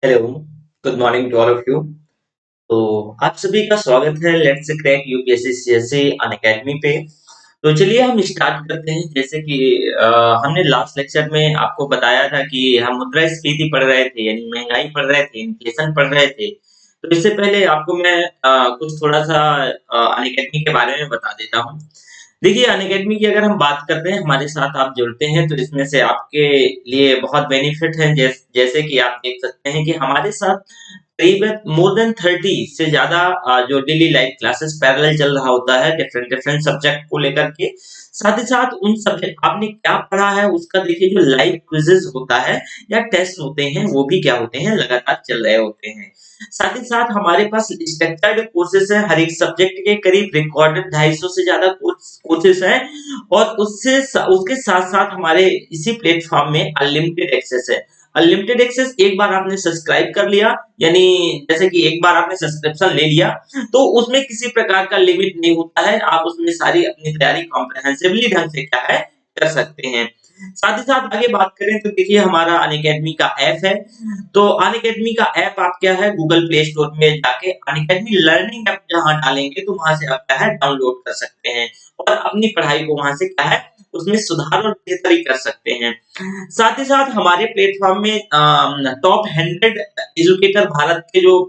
Hello, good morning to all of you. तो आप सभी का स्वागत है let's crack UPSC CSC Unacademy पे। तो चलिए हम स्टार्ट करते हैं। जैसे कि हमने लास्ट लेक्चर में आपको बताया था कि हम मुद्रास्फीति पढ़ रहे थे, यानी महंगाई पढ़ रहे थे, इन्फ्लेशन पढ़ रहे थे। तो इससे पहले आपको मैं कुछ थोड़ा-सा अनअकैडमी के बारे में बता देता हूँ। देखिए, अनअकैडमी की अगर हम बात करते हैं, हमारे साथ आप जुड़ते हैं तो इसमें से आपके लिए बहुत बेनिफिट है। जैसे कि आप देख सकते हैं कि हमारे साथ करीबन मोर देन 30 से ज़्यादा जो डेली लाइव क्लासेस पैरेलल चल रहा होता है डिफरेंट डिफरेंट सब्जेक्ट को लेकर के। साथ ही साथ उन सब्जेक्ट आपने क्या पढ़ा है उसका देखिए जो लाइव क्विज़ेज़ होता है या टेस्ट होते हैं, वो भी क्या होते हैं लगातार चल रहे होते हैं। साथ ही साथ हमारे पास स्ट्रक्चर्ड कोर्सेज़ हैं, हर एक सब्जेक्ट के करीब रिकॉर्डेड 250 से ज़्यादा कोर्सेज़ हैं और उसके साथ-साथ हमारे इसी प्लेटफ़ॉर्म में अनलिमिटेड एक्सेस है। अनलिमिटेड एक्सेस एक बार आपने सब्सक्राइब कर लिया, यानी जैसे कि एक बार आपने सब्सक्रिप्शन ले लिया, तो उसमें किसी प्रकार का लिमिट नहीं होता है। आप उसमें सारी अपनी तैयारी कॉम्प्रिहेंसिवली ढंग से क्या है, कर सकते हैं। साथ ही साथ आगे बात करें तो देखिए हमारा अनअकैडमी का ऐप है। तो अनअकैडमी का ऐप आप क्या है गूगल प्ले स्टोर में जाके अनअकैडमी लर्निंग ऐप जहाँ डालेंगे तो वहाँ से आप क्या है डाउनलोड कर सकते हैं और अपनी पढ़ाई को वहाँ से क्या है उसमें सुधार और बेहतरी कर सकते हैं। साथ ही साथ हमारे प्लेटफ़ॉर्म में टॉप 100 एजुकेटर भारत के जो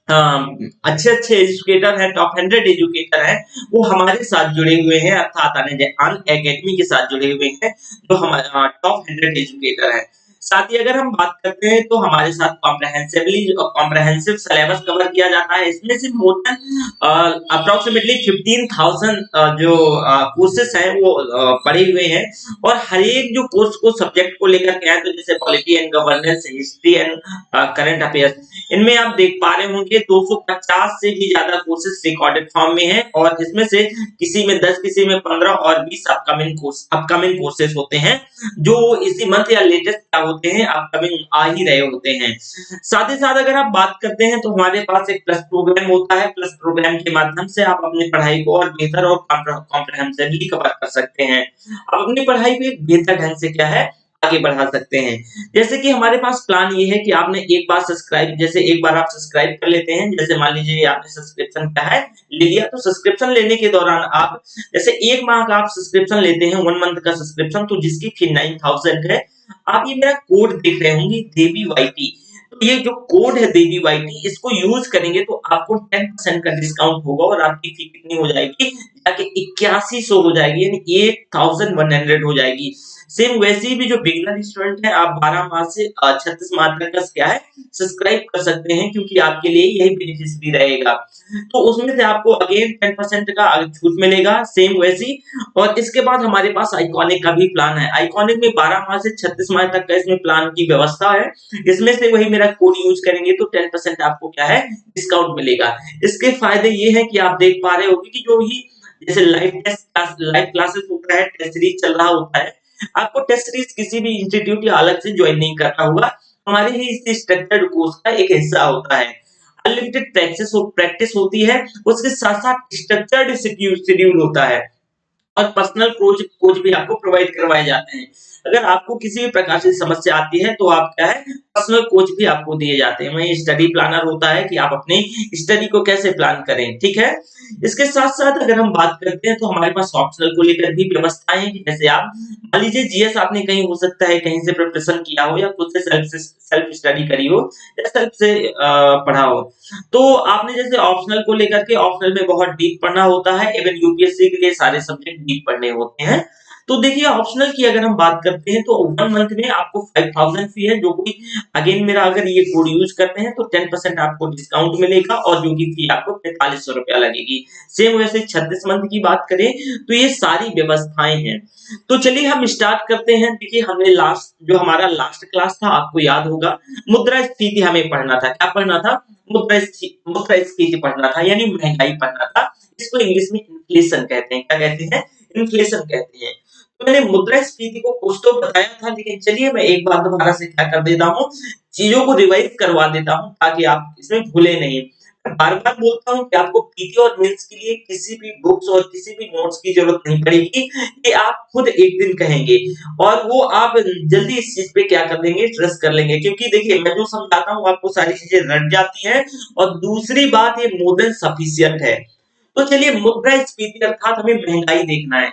अच्छे-अच्छे एजुकेटर हैं, टॉप 100 एजुकेटर हैं, वो हमारे साथ जुड़े हुए हैं अर्थात अनअकैडमी के साथ जुड़े हुए हैं, जो टॉप 100 एजुकेटर हैं। साथ ही अगर हम बात करते हैं तो हमारे साथ कॉम्प्रिहेंसिव सिलेबस कवर किया जाता है। इसमें से मोर देन अप्रॉक्सिमेटली 15,000 जो कोर्सेज़ हैं वो पढ़े हुए हैं और हर एक जो कोर्स को सब्जेक्ट को लेकर के आए तो जैसे polity and governance, history and current affairs, इनमें आप देख पा रहे होंगे 250 से भी ज्यादा कोर्सेज रिकॉर्डेड फॉर्म में हैं और इसमें से किसी में 10, किसी में 15 और 20 अपकमिंग कोर्सेज होते हैं जो इसी मंथ या लेटेस्ट क्या होते हैं अपकमिंग आ ही रहे होते हैं। साथ ही साथ अगर आप बात करते हैं तो हमारे पास एक प्लस प्रोग्राम होता है। प्लस प्रोग्राम के माध्यम से आप अपनी पढ़ाई को और बेहतर और कॉम्प्रिहेंसिवली कवर कर सकते हैं। आप अपनी पढ़ाई को एक बेहतर ढंग से क्या है आगे बढ़ा सकते हैं। जैसे कि हमारे पास प्लान ये है कि आपने एक बार आप सब्सक्राइब कर लेते हैं, जैसे मान लीजिए आपने सब्सक्रिप्शन क्या है ले लिया, तो सब्सक्रिप्शन लेने के दौरान आप जैसे 1 माह का आप सब्सक्रिप्शन लेते हैं, 1 मंथ का सब्सक्रिप्शन तो जिसकी फी 9000 है। आप ये मेरा कोड देख रहे होंगे देवी वाईटी, तो ये जो कोड है देवी वाईटी इसको यूज़ करेंगे तो आपको 10% का डिस्काउंट होगा और आपकी फी कितनी हो जाएगी जाके 8100 हो जाएगी, यानी 8100 हो जाएगी। सेम वैसे ही भी जो बिगिनर स्टूडेंट है आप 12 माह से 36 माह तक का क्या है सब्सक्राइब कर सकते हैं क्योंकि आपके लिए यही बेनिफिशियरी रहेगा। तो उसमें से आपको अगेन 10% का छूट मिलेगा सेम वैसी। और इसके बाद हमारे पास आइकॉनिक का भी प्लान है। आइकॉनिक में 12 माह से 36 माह तक का इसमें प्लान की व्यवस्था है। इसमें से वही मेरा कोड यूज़ करेंगे तो 10% आपको क्या है डिस्काउंट मिलेगा। इसके फायदे ये हैं कि आप देख पा रहे होंगे कि जो ही जैसे लाइव क्लासेस होता है, टेस्ट सीरीज चल रहा होता है, आपको टेस्ट सीरीज किसी भी इंस्टीट्यूट या अलग से ज्वाइन नहीं करना होगा। हमारे ही इस स्ट्रक्चर्ड कोर्स का एक हिस्सा होता है। अनलिमिटेड प्रैक्टिस होती है, उसके साथ-साथ स्ट्रक्चर्ड शेड्यूल होता है। और पर्सनल कोच भी आपको प्रोवाइड करवाए जाते हैं। अगर आपको किसी भी प्रकार से समस्या आती है तो आप क्या है पर्सनल कोच भी आपको दिए जाते हैं। वहीं स्टडी प्लानर होता है कि आप अपनी स्टडी को कैसे प्लान करें, ठीक है? इसके साथ-साथ अगर हम बात करते हैं तो हमारे पास ऑप्शनल को लेकर भी व्यवस्थाएँ हैं कि जैसे आप मान लीजिए जीएस आपने कहीं हो सकता है कहीं से प्रिपरेशन किया हो या खुद से सेल्फ स्टडी करी हो या सेल्फ से पढ़ा हो। तो आपने जैसे ऑप्शनल को लेकर के ऑप्शनल में बहुत डीप पढ़ना होता है, इवन यूपीएससी के लिए सारे सब्जेक्ट डीप पढ़ने होते हैं। तो देखिए ऑप्शनल की अगर हम बात करते हैं तो 1 मंथ में आपको 5000 फी है जो कि अगेन मेरा अगर ये कोड यूज़ करते हैं तो 10% आपको डिस्काउंट मिलेगा और जो कि फी आपको ₹4500 लगेगी। सेम वैसे 36 मंथ की बात करें तो ये सारी व्यवस्थाएँ हैं। तो चलिए हम स्टार्ट करते हैं। देखिए हमने जो हमारा लास्ट क्लास था आपको याद होगा मुद्रास्फीति हमें पढ़ना था। क्या पढ़ना था? मुद्रास्फीति पढ़ना था यानी महंगाई पढ़ना था। इसको इंग्लिश में इन्फ्लेशन कहते हैं। क्या कहते हैं? इन्फ्लेशन कहते हैं। तो मैंने मुद्रास्फीति को कुछ तो बताया था लेकिन चलिए मैं एक बार दोबारा से क्या कर देता हूँ, चीज़ों को रिवाइज़ करवा देता हूँ ताकि आप इसमें भूले नहीं। बार-बार बोलता हूँ कि आपको पीटी और मेंस के लिए किसी भी बुक्स और किसी भी नोट्स की ज़रूरत नहीं पड़ेगी, ये आप खुद एक दिन कहेंगे और वो आप जल्दी इस चीज़ पे क्या कर देंगे, ट्रस्ट कर लेंगे क्योंकि देखिए मैं जो समझाता हूँ आपको सारी चीज़ें रट जाती हैं और दूसरी बात ये मोर देन सफिशिएंट है। तो चलिए मुद्रास्फीति अर्थात हमें महँगाई देखना है।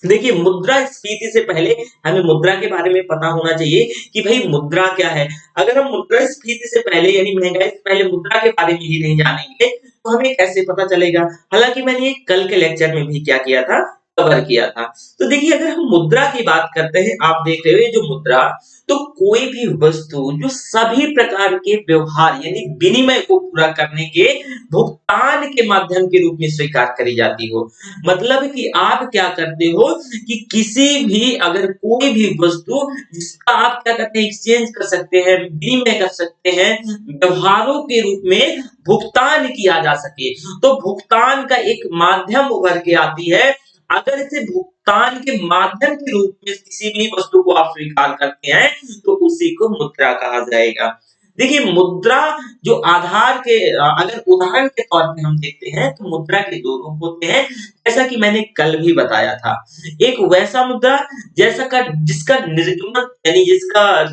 देखिए मुद्रास्फीति से पहले हमें मुद्रा के बारे में पता होना चाहिए कि भाई मुद्रा क्या है। अगर हम मुद्रास्फीति से पहले यानी महँगाई से पहले मुद्रा के बारे में ही नहीं जानेंगे, तो हमें कैसे पता चलेगा? हालाँकि मैंने ये कल के लेक्चर में भी क्या किया था, कवर किया था। तो देखिए अगर हम मुद्रा की बात करते हैं, आप देख रहे हो ये जो मुद्रा, तो कोई भी वस्तु जो सभी प्रकार के व्यवहार यानी विनिमय को पूरा करने के भुगतान के माध्यम के रूप में स्वीकार करी जाती हो। मतलब कि आप क्या करते हो कि किसी भी अगर कोई भी वस्तु जिसका आप क्या करते हैं एक्सचेंज कर सकते हैं, विनिमय कर सकते हैं, व्यवहारों के रूप में भुगतान किया जा सके। तो भुगतान का एक माध्यम उभर के आती है। अगर इसे भुगतान के माध्यम के रूप में किसी भी वस्तु को आप स्वीकार करते हैं, तो उसी को मुद्रा कहा जाएगा। देखिए मुद्रा जो आधार के अगर उदाहरण के तौर पे हम देखते हैं तो मुद्रा के 2 रूप होते हैं, जैसा कि मैंने कल भी बताया था। एक वैसा मुद्रा जैसा का जिसका निर्गमन यानी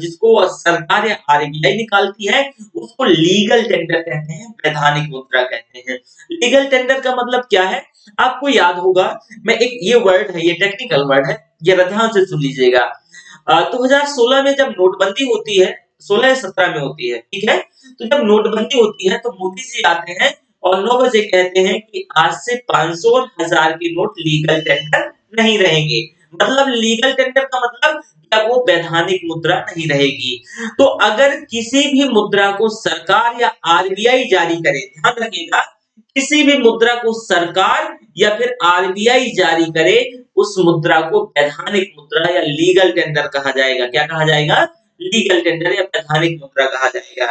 जिसको सरकार या आरबीआई निकालती है, उसको लीगल टेंडर कहते हैं, वैधानिक मुद्रा कहते हैं। लीगल टेंडर का मतलब क्या है? आपको याद होगा मैं एक ये वर्ड है, ये टेक्निकल वर्ड है, ये ध्यान से सुन लीजिएगा। 2016 में जब नोटबंदी होती है, 16 या 17 में होती है, ठीक है? तो जब नोटबंदी होती है तो मोदी जी आते हैं और 9 बजे कहते हैं कि आज से 500 और 1000 के नोट लीगल टेंडर नहीं रहेंगे। मतलब लीगल टेंडर का मतलब क्या वो वैधानिक मुद्रा नहीं रहेगी। तो अगर किसी भी मुद्रा को सरकार या आरबीआई जारी करे, ध्यान रखिएगा, किसी भी मुद्रा को सरकार या फिर आरबीआई जारी करे, उस मुद्रा को वैधानिक मुद्रा या लीगल टेंडर कहा जाएगा। क्या कहा जाएगा? लीगल टेंडर या वैधानिक मुद्रा कहा जाएगा।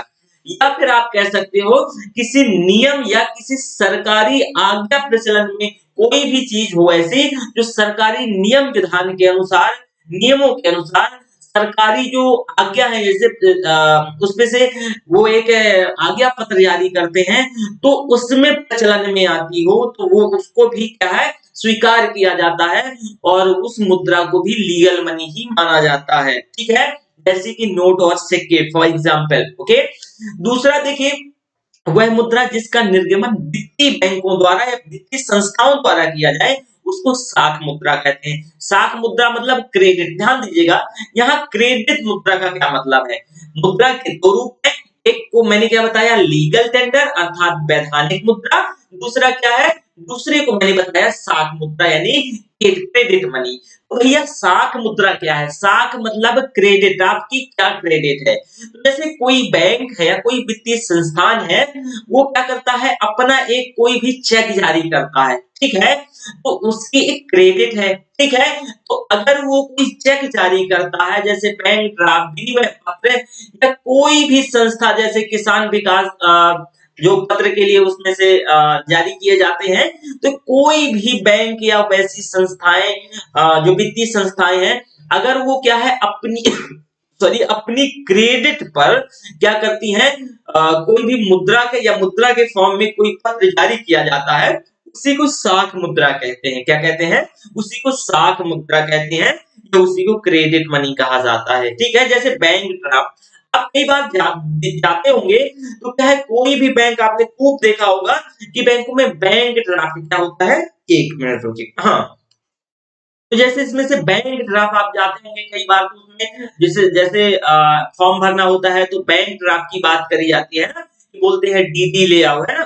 या फिर आप कह सकते हो किसी नियम या किसी सरकारी आज्ञा प्रचलन में कोई भी चीज हो ऐसी जो सरकारी नियम विधान के अनुसार, नियमों के अनुसार सरकारी जो आज्ञा है जैसे उसमें से वो एक आज्ञा पत्र जारी करते हैं, तो उसमें प्रचलन में आती हो तो वो उसको भी क्या है स्वीकार किया जाता है और उस मुद्रा को भी लीगल मनी ही माना जाता है। ठीक है? जैसे कि नोट और सिक्के फॉर एग्जाम्पल। ओके, दूसरा देखिए वह मुद्रा जिसका निर्गमन वित्तीय बैंकों द्वारा या वित्तीय संस्थाओं द्वारा किया जाए उसको साख मुद्रा कहते हैं। साख मुद्रा मतलब क्रेडिट। ध्यान दीजिएगा यहाँ क्रेडिट मुद्रा का क्या मतलब है। मुद्रा के 2 रूप है, एक को मैंने क्या बताया लीगल टेंडर अर्थात वैधानिक मुद्रा, दूसरा क्या है, दूसरे को मैंने बताया साख मुद्रा यानी क्रेडिट मनी। तो भैया साख मुद्रा क्या है? साख मतलब क्रेडिट, आपकी क्या क्रेडिट है। तो जैसे कोई बैंक है या कोई वित्तीय संस्थान है, वो क्या करता है अपना एक कोई भी चेक जारी करता है, ठीक है, तो उसकी एक क्रेडिट है, ठीक है। तो अगर वो कोई चेक जारी करता है जैसे बैंक ड्राफ्ट, विनिमय पत्र या कोई भी संस्था जैसे किसान विकास जो पत्र के लिए उसमें से जारी किए जाते हैं, तो कोई भी बैंक या वैसी संस्थाएं जो वित्तीय संस्थाएं हैं, अगर वो क्या है अपनी सॉरी अपनी क्रेडिट पर क्या करती हैं, कोई भी मुद्रा के या मुद्रा के फॉर्म में कोई पत्र जारी किया जाता है, उसी को साख मुद्रा कहते हैं। क्या कहते हैं? उसी को साख मुद्रा कहते हैं या उसी को क्रेडिट मनी कहा जाता है। ठीक है, जैसे बैंक ड्राफ्ट आप कई बार जाते होंगे तो क्या है कोई भी बैंक आपने खूब देखा होगा कि बैंकों में बैंक ड्राफ्ट क्या होता है, 1 मिनट रुकिए, हाँ, तो जैसे इसमें से बैंक ड्राफ्ट आप जाते होंगे कई बार तो उसमें जैसे जैसे फॉर्म भरना होता है तो बैंक ड्राफ्ट की बात करी जाती है ना, कि बोलते हैं डीडी ले आओ, है ना।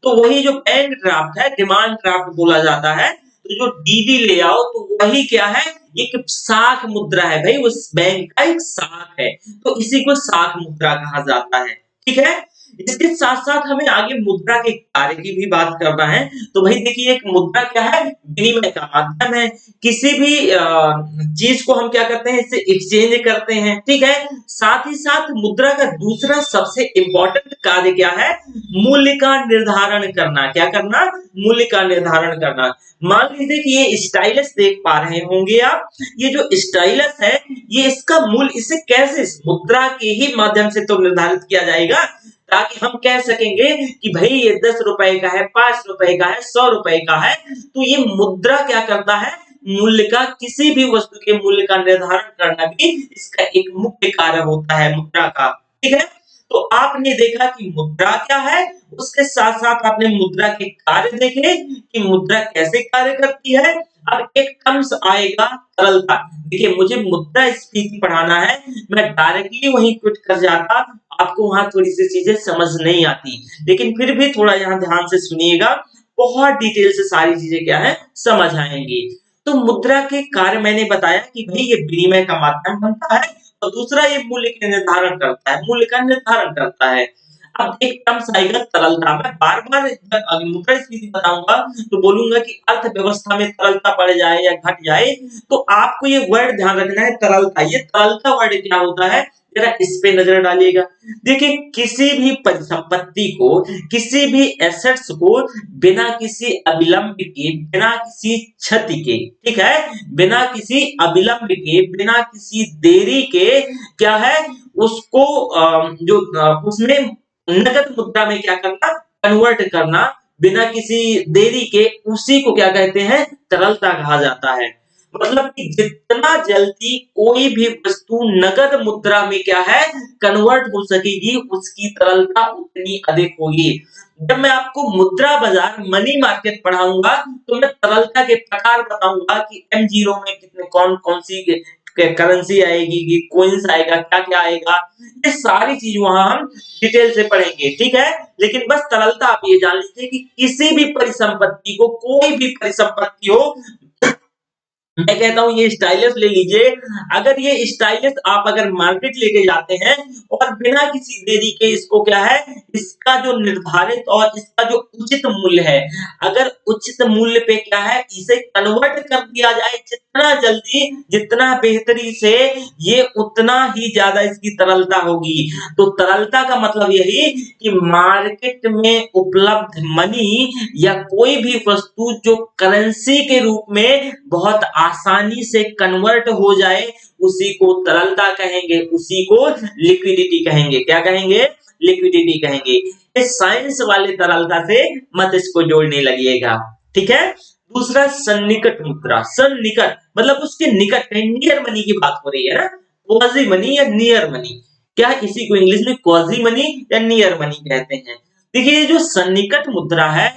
तो वही जो बैंक ड्राफ्ट है डिमांड ड्राफ्ट बोला जाता है, तो जो डीडी ले आओ तो वही क्या है, एक साख मुद्रा है भाई, उस बैंक का एक साख है, तो इसी को साख मुद्रा कहा जाता है। ठीक है, इसके साथ साथ हमें आगे मुद्रा के कार्य की भी बात करना है। तो भाई देखिए एक मुद्रा क्या है, विनिमय का माध्यम है। किसी भी चीज को हम क्या करते हैं, इससे एक्सचेंज करते हैं, ठीक है। साथ ही साथ मुद्रा का दूसरा सबसे इंपॉर्टेंट कार्य क्या है, मूल्य का निर्धारण करना। क्या करना? मूल्य का निर्धारण करना। मान लीजिए कि ये स्टाइलस देख पा रहे होंगे आप, ये जो स्टाइलस है ये इसका मूल्य इसे कैसे मुद्रा के ही माध्यम से तो निर्धारित किया जाएगा ताकि हम कह सकेंगे कि भाई ये 10 रुपए का है, 5 रुपए का है, 100 रुपए का है। तो ये मुद्रा क्या करता है, मूल्य का, किसी भी वस्तु के मूल्य का निर्धारण करना भी इसका एक मुख्य कार्य होता है मुद्रा का। ठीक है, तो आपने देखा कि मुद्रा क्या है, उसके साथ साथ आपने मुद्रा के कार्य देखे कि मुद्रा कैसे कार्य करती है। अब एक टर्म्स आएगा तरलता। देखिए मुझे मुद्रास्फीति पढ़ाना है, मैं डायरेक्टली वहीं क्विट कर जाता, आपको वहां थोड़ी सी चीजें समझ नहीं आती, लेकिन फिर भी थोड़ा यहाँ ध्यान से सुनिएगा, बहुत डिटेल से सारी चीजें क्या है समझ आएंगी। तो मुद्रा के कार्य मैंने बताया कि भाई ये विनिमय का माध्यम बनता है, और दूसरा ये मूल्य के निर्धारण करता है, मूल्य का निर्धारण करता है। अब एक टर्म्स आएगा तरलता। मैं बार-बार जब मुद्रास्फीति बताऊंगा तो बोलूंगा कि अर्थव्यवस्था में तरलता बढ़ जाए या घट जाए, तो आपको ये वर्ड ध्यान रखना है तरलता। ये तरलता वर्ड क्या होता है, जरा इस पे नजर डालिएगा। देखिए किसी भी परिसंपत्ति को, किसी भी एसेट्स को बिना किसी अविलंब के, बिना किसी क्षति के, ठीक है, बिना किसी अविलंब के, बिना किसी देरी के क्या है उसको उसमें नकद मुद्रा में क्या करना, कन्वर्ट करना, बिना किसी देरी के, उसी को क्या कहते हैं, तरलता कहा जाता है। मतलब कि जितना जल्दी कोई भी वस्तु नकद मुद्रा में क्या है कन्वर्ट हो सकेगी, उसकी तरलता उतनी अधिक होगी। जब मैं आपको मुद्रा बाजार, मनी मार्केट पढ़ाऊंगा तो मैं तरलता के प्रकार बताऊंगा कि M0 में कितने कौन कौन सी करेंसी आएगी, कि कोइंस आएगा, क्या क्या आएगा, ये सारी चीज वहां हम डिटेल से पढ़ेंगे। ठीक है, लेकिन बस तरलता आप ये जान लीजिए कि किसी भी परिसंपत्ति को, कोई भी परिसंपत्ति हो, मैं कहता हूँ ये स्टाइलस ले लीजिए। अगर ये स्टाइलस आप अगर मार्केट लेके जाते हैं और बिना किसी देरी के इसको क्या है, इसका जो निर्धारित और इसका जो उचित मूल्य है, अगर उचित मूल्य पे क्या है इसे कन्वर्ट कर दिया जाए जितना जल्दी, जितना बेहतरी से, ये उतना ही ज्यादा इसकी तरलता होगी। तो तरलता का मतलब यही कि मार्केट में उपलब्ध मनी या कोई भी वस्तु जो करेंसी के रूप में बहुत आसानी से कन्वर्ट हो जाए, उसी को तरलता कहेंगे, उसी को लिक्विडिटी कहेंगे। क्या कहेंगे, लिक्विडिटी कहेंगे। इस साइंस वाले तरलता से मत इसको जोड़ने लगिएगा। ठीक है, दूसरा सन्निकट मुद्रा। सन्निकट मतलब उसके निकट, नियर मनी की बात हो रही है ना, क्वाजी मनी या नियर मनी, क्या इसी को इंग्लिश में क्वाजी मनी या नियर मनी कहते हैं। देखिए ये जो सन्निकट मुद्रा है,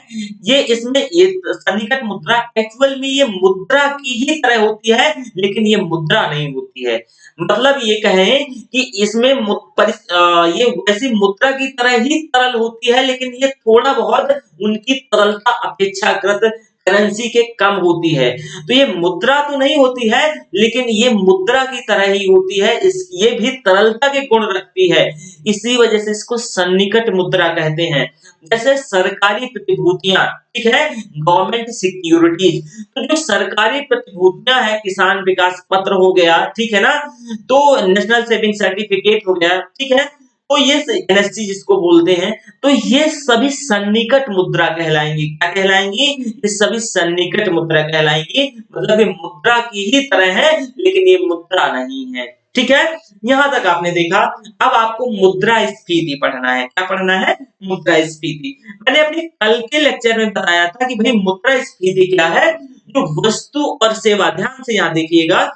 ये इसमें ये सन्निकट मुद्रा एक्चुअल में ये मुद्रा की ही तरह होती है, लेकिन ये मुद्रा नहीं होती है। मतलब ये कहें कि इसमें ये वैसी मुद्रा की तरह ही तरल होती है, लेकिन ये थोड़ा बहुत उनकी तरलता अपेक्षाकृत करेंसी के कम होती है। तो ये मुद्रा तो नहीं होती है, लेकिन ये मुद्रा की तरह ही होती है, ये भी तरलता के गुण रखती है, इसी वजह से इसको सन्निकट मुद्रा कहते हैं। जैसे सरकारी प्रतिभूतियां, ठीक है, गवर्नमेंट सिक्योरिटीज, तो जो सरकारी प्रतिभूतियां है, किसान विकास पत्र हो गया, ठीक है ना, तो नेशनल सेविंग सर्टिफिकेट हो गया, ठीक है, तो ये एनएससी जिसको बोलते हैं, तो ये सभी सन्निकट मुद्रा कहलाएंगी। क्या कहलाएंगी, ये सभी सन्निकट मुद्रा कहलाएंगी। मतलब ये मुद्रा की ही तरह है, लेकिन ये मुद्रा नहीं है। ठीक है, यहां तक आपने देखा। अब आपको मुद्रास्फीति पढ़ना है। क्या पढ़ना है, मुद्रास्फीति। मैंने अपने कल के लेक्चर में बताया था कि भाई मुद्रास्फीति क्या है, जो वस्तु और सेवा, ध्यान से यहां देखिएगा,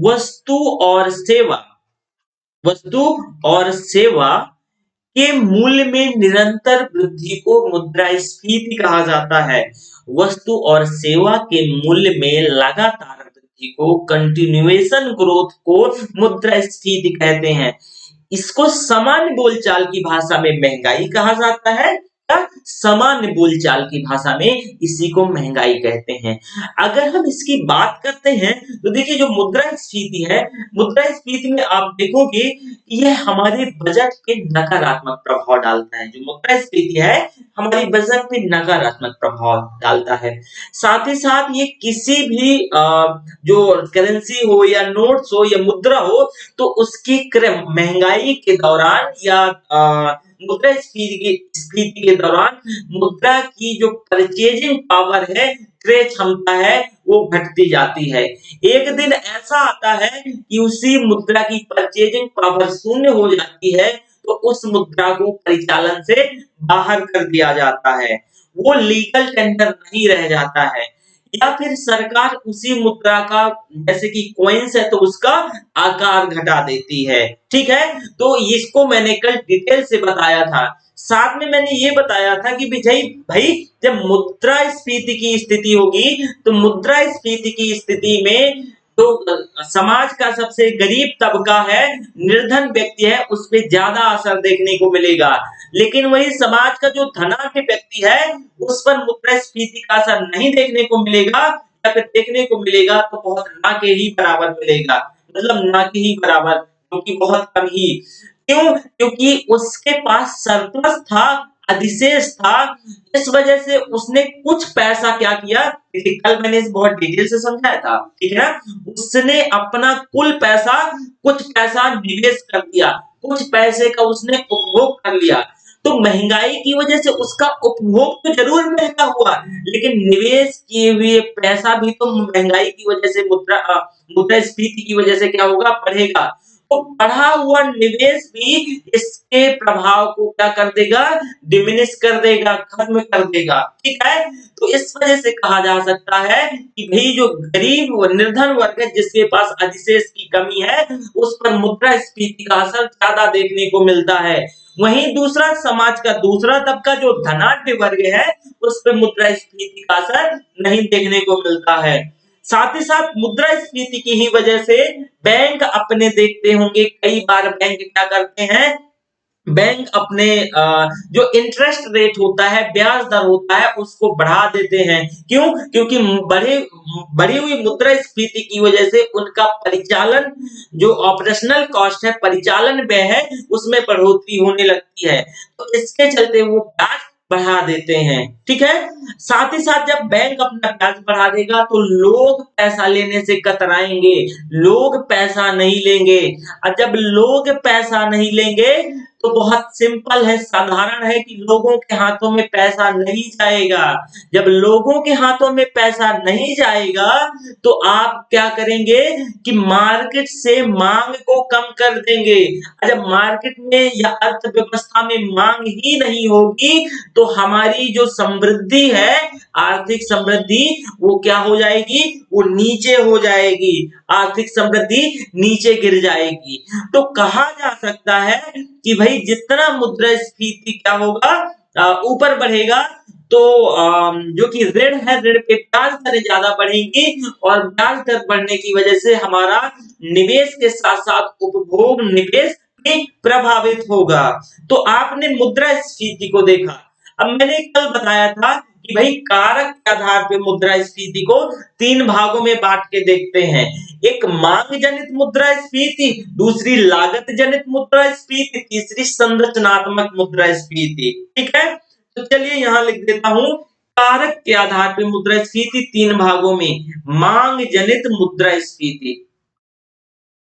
वस्तु और सेवा, वस्तु और सेवा के मूल्य में निरंतर वृद्धि को मुद्रास्फीति कहा जाता है। वस्तु और सेवा के मूल्य में लगातार वृद्धि को, कंटिन्यूएशन ग्रोथ को मुद्रास्फीति कहते हैं। इसको सामान्य बोलचाल की भाषा में महंगाई कहा जाता है, या सामान्य बोलचाल की भाषा में इसी को महंगाई कहते हैं। अगर हम इसकी बात करते हैं तो देखिए जो मुद्रास्फीति है, मुद्रास्फीति में आप देखोगे कि यह हमारे बजट पे नकारात्मक प्रभाव डालता है। जो मुद्रास्फीति है हमारी बजट पे नकारात्मक प्रभाव डालता है। साथ ही साथ ये किसी भी जो करेंसी हो या नोट्स हो या मुद्रा हो, तो उसकी क्रम महंगाई के दौरान या मुद्रास्फीति के दौरान मुद्रा की जो परचेजिंग पावर है, क्रय क्षमता है, वो घटती जाती है। एक दिन ऐसा आता है कि उसी मुद्रा की परचेजिंग पावर शून्य हो जाती है, तो उस मुद्रा को परिचालन से बाहर कर दिया जाता है। वो लीगल टेंडर नहीं रह जाता है। या फिर सरकार उसी मुद्रा का, जैसे कि कॉइन्स है तो उसका आकार घटा देती है। ठीक है, तो इसको मैंने कल डिटेल से बताया था। साथ में मैंने ये बताया था कि भाई भाई जब मुद्रास्फीति की स्थिति होगी तो मुद्रास्फीति की स्थिति में तो समाज का सबसे गरीब तबका है, निर्धन व्यक्ति है, उस पे ज्यादा असर देखने को मिलेगा। लेकिन वही समाज का जो धनाढ्य व्यक्ति है उस पर मुद्रास्फीति का असर नहीं देखने को मिलेगा, या फिर देखने को मिलेगा तो बहुत ना के ही बराबर मिलेगा। मतलब ना के ही बराबर, क्योंकि बहुत कम ही। क्यों? क्योंकि उसके पास सरप्लस था, अधिशेष था। इस वजह से उसने कुछ पैसा क्या किया, देखिए कल मैंने इस बहुत डिटेल से समझाया था, ठीक है ना। उसने अपना कुल पैसा, कुछ पैसा निवेश कर दिया, कुछ पैसे का उसने उपभोग कर लिया। तो महंगाई की वजह से उसका उपभोग तो जरूर महंगा हुआ, लेकिन निवेश किए हुए पैसा भी तो महंगाई की वजह से, मुद्रास्फीति की वजह से क्या होगा, बढ़ेगा। तो बढ़ा हुआ निवेश भी इसके प्रभाव को क्या कर देगा, डिमिनिश कर देगा, खत्म कर देगा। ठीक है, तो इस वजह से कहा जा सकता है कि भाई जो गरीब व निर्धन वर्ग है, जिसके पास अधिशेष की कमी है, उस पर मुद्रास्फीति का असर ज्यादा देखने को मिलता है। वहीं दूसरा, समाज का दूसरा तबका जो धनाढ्य वर्ग है, उस पर मुद्रास्फीति का असर नहीं देखने को मिलता है। साथ ही साथ मुद्रास्फीति की ही वजह से बैंक अपने, देखते होंगे कई बार बैंक क्या करते हैं, बैंक अपने जो इंटरेस्ट रेट होता है, ब्याज दर होता है, उसको बढ़ा देते हैं। क्यों? क्योंकि बढ़ी हुई मुद्रास्फीति की वजह से उनका परिचालन, जो ऑपरेशनल कॉस्ट है, परिचालन व्यय है, उसमें बढ़ोतरी होने लगती है। तो इसके चलते वो ब्याज बढ़ा देते हैं। ठीक है, साथ ही साथ जब बैंक अपना ब्याज बढ़ा देगा तो लोग पैसा लेने से कतराएंगे, लोग पैसा नहीं लेंगे। और जब लोग पैसा नहीं लेंगे तो बहुत सिंपल है, साधारण है कि लोगों के हाथों में पैसा नहीं जाएगा। जब लोगों के हाथों में पैसा नहीं जाएगा तो आप क्या करेंगे कि मार्केट से मांग को कम कर देंगे। जब मार्केट में या अर्थव्यवस्था में मांग ही नहीं होगी तो हमारी जो समृद्धि है, आर्थिक समृद्धि, वो क्या हो जाएगी, वो नीचे हो जाएगी। आर्थिक समृद्धि नीचे गिर जाएगी। तो कहा जा सकता है कि भाई जितना मुद्रास्फीति क्या होगा, ऊपर बढ़ेगा, तो जो कि ऋण है, ऋण पे ब्याज दरें ज्यादा बढ़ेंगी, और ब्याज दर बढ़ने की वजह से हमारा निवेश के साथ साथ उपभोग, निवेश भी प्रभावित होगा। तो आपने मुद्रास्फीति को देखा। अब मैंने कल बताया था कि भाई कारक के आधार पे मुद्रास्फीति को 3 भागों में बांट के देखते हैं। एक मांग जनित मुद्रास्फीति, दूसरी लागत जनित मुद्रास्फीति, तीसरी संरचनात्मक मुद्रास्फीति। ठीक है, तो चलिए यहां लिख देता हूं, कारक के आधार पे मुद्रास्फीति 3 भागों में। मांग जनित मुद्रास्फीति,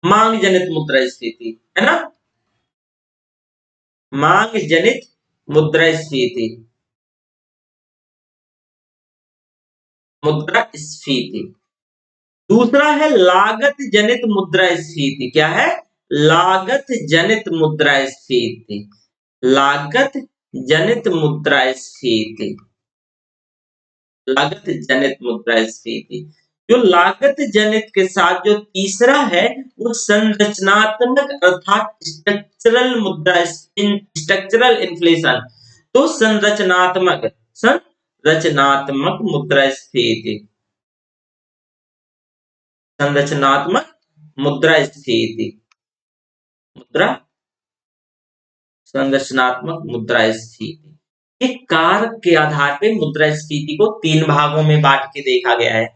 मांग जनित मुद्रास्फीति, है ना, मांग जनित मुद्रास्फीति, मुद्रास्फीति। दूसरा है लागत जनित मुद्रास्फीति। क्या है? लागत जनित मुद्रास्फीति, लागत जनित मुद्रास्फीति, लागत जनित मुद्रास्फीति। जो लागत जनित के साथ जो तीसरा है वो संरचनात्मक अर्थात स्ट्रक्चरल स्ट्रक्चरल इन्फ्लेशन। तो संरचनात्मक मुद्रास्फीति, संरचनात्मक मुद्रास्फीति, संरचनात्मक मुद्रास्फीति। एक कारक के आधार पे मुद्रास्फीति को 3 भागों में बांट के देखा गया है।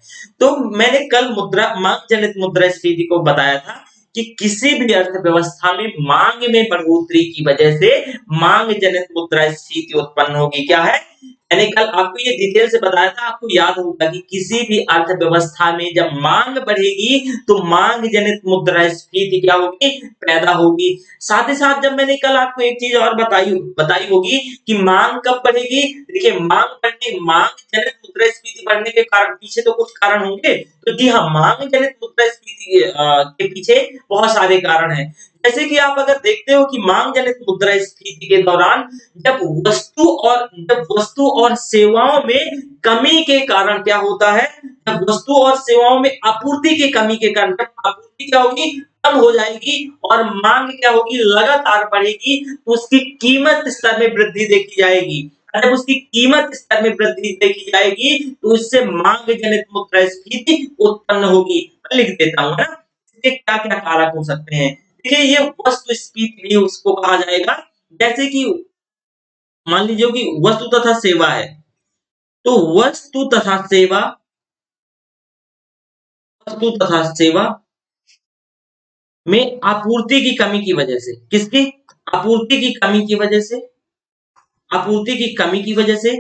तो मैंने कल मांग जनित मुद्रास्फीति को बताया था कि किसी भी अर्थव्यवस्था में मांग में बढ़ोतरी की वजह से मांग जनित मुद्रास्फीति उत्पन्न होगी। क्या है? मैंने कल आपको ये डिटेल से बताया था, आपको याद होगा कि किसी भी अर्थव्यवस्था में जब मांग बढ़ेगी तो मांग जनित मुद्रास्फीति क्या होगी, पैदा होगी। साथ ही साथ जब मैंने कल आपको एक चीज और बताई होगी कि मांग कब बढ़ेगी। देखिए मांग जनित मुद्रास्फीति बढ़ने के कारण, पीछे तो कुछ कारण होंगे, तो जी हाँ, मांग जनित मुद्रास्फीति के पीछे बहुत सारे कारण हैं। जैसे कि आप अगर देखते हो कि मांग जनित मुद्रास्फीति के दौरान जब वस्तु और सेवाओं में कमी के कारण क्या होता है, जब वस्तु और सेवाओं में आपूर्ति की कमी के कारण जब आपूर्ति क्या होगी, कम हो जाएगी और मांग क्या होगी, लगातार बढ़ेगी, तो उसकी कीमत स्तर में वृद्धि देखी जाएगी। और जब उसकी कीमत स्तर में वृद्धि देखी जाएगी, तो इससे मांग जनित मुद्रास्फीति उत्पन्न होगी। मैं लिख देता हूँ, है ना? इसके क्या-क्या कारक हो सकते हैं? देखिए, ये वस्तुस्फीति भी उसको कहा जाएगा। जैसे कि मान लीजिए कि वस्तु तथा सेवा है, तो वस्तु तथा सेवा में आपूर्ति की कमी की वजह से, किसकी? आपूर्ति की कमी की वजह से, आपूर्ति की कमी की वजह से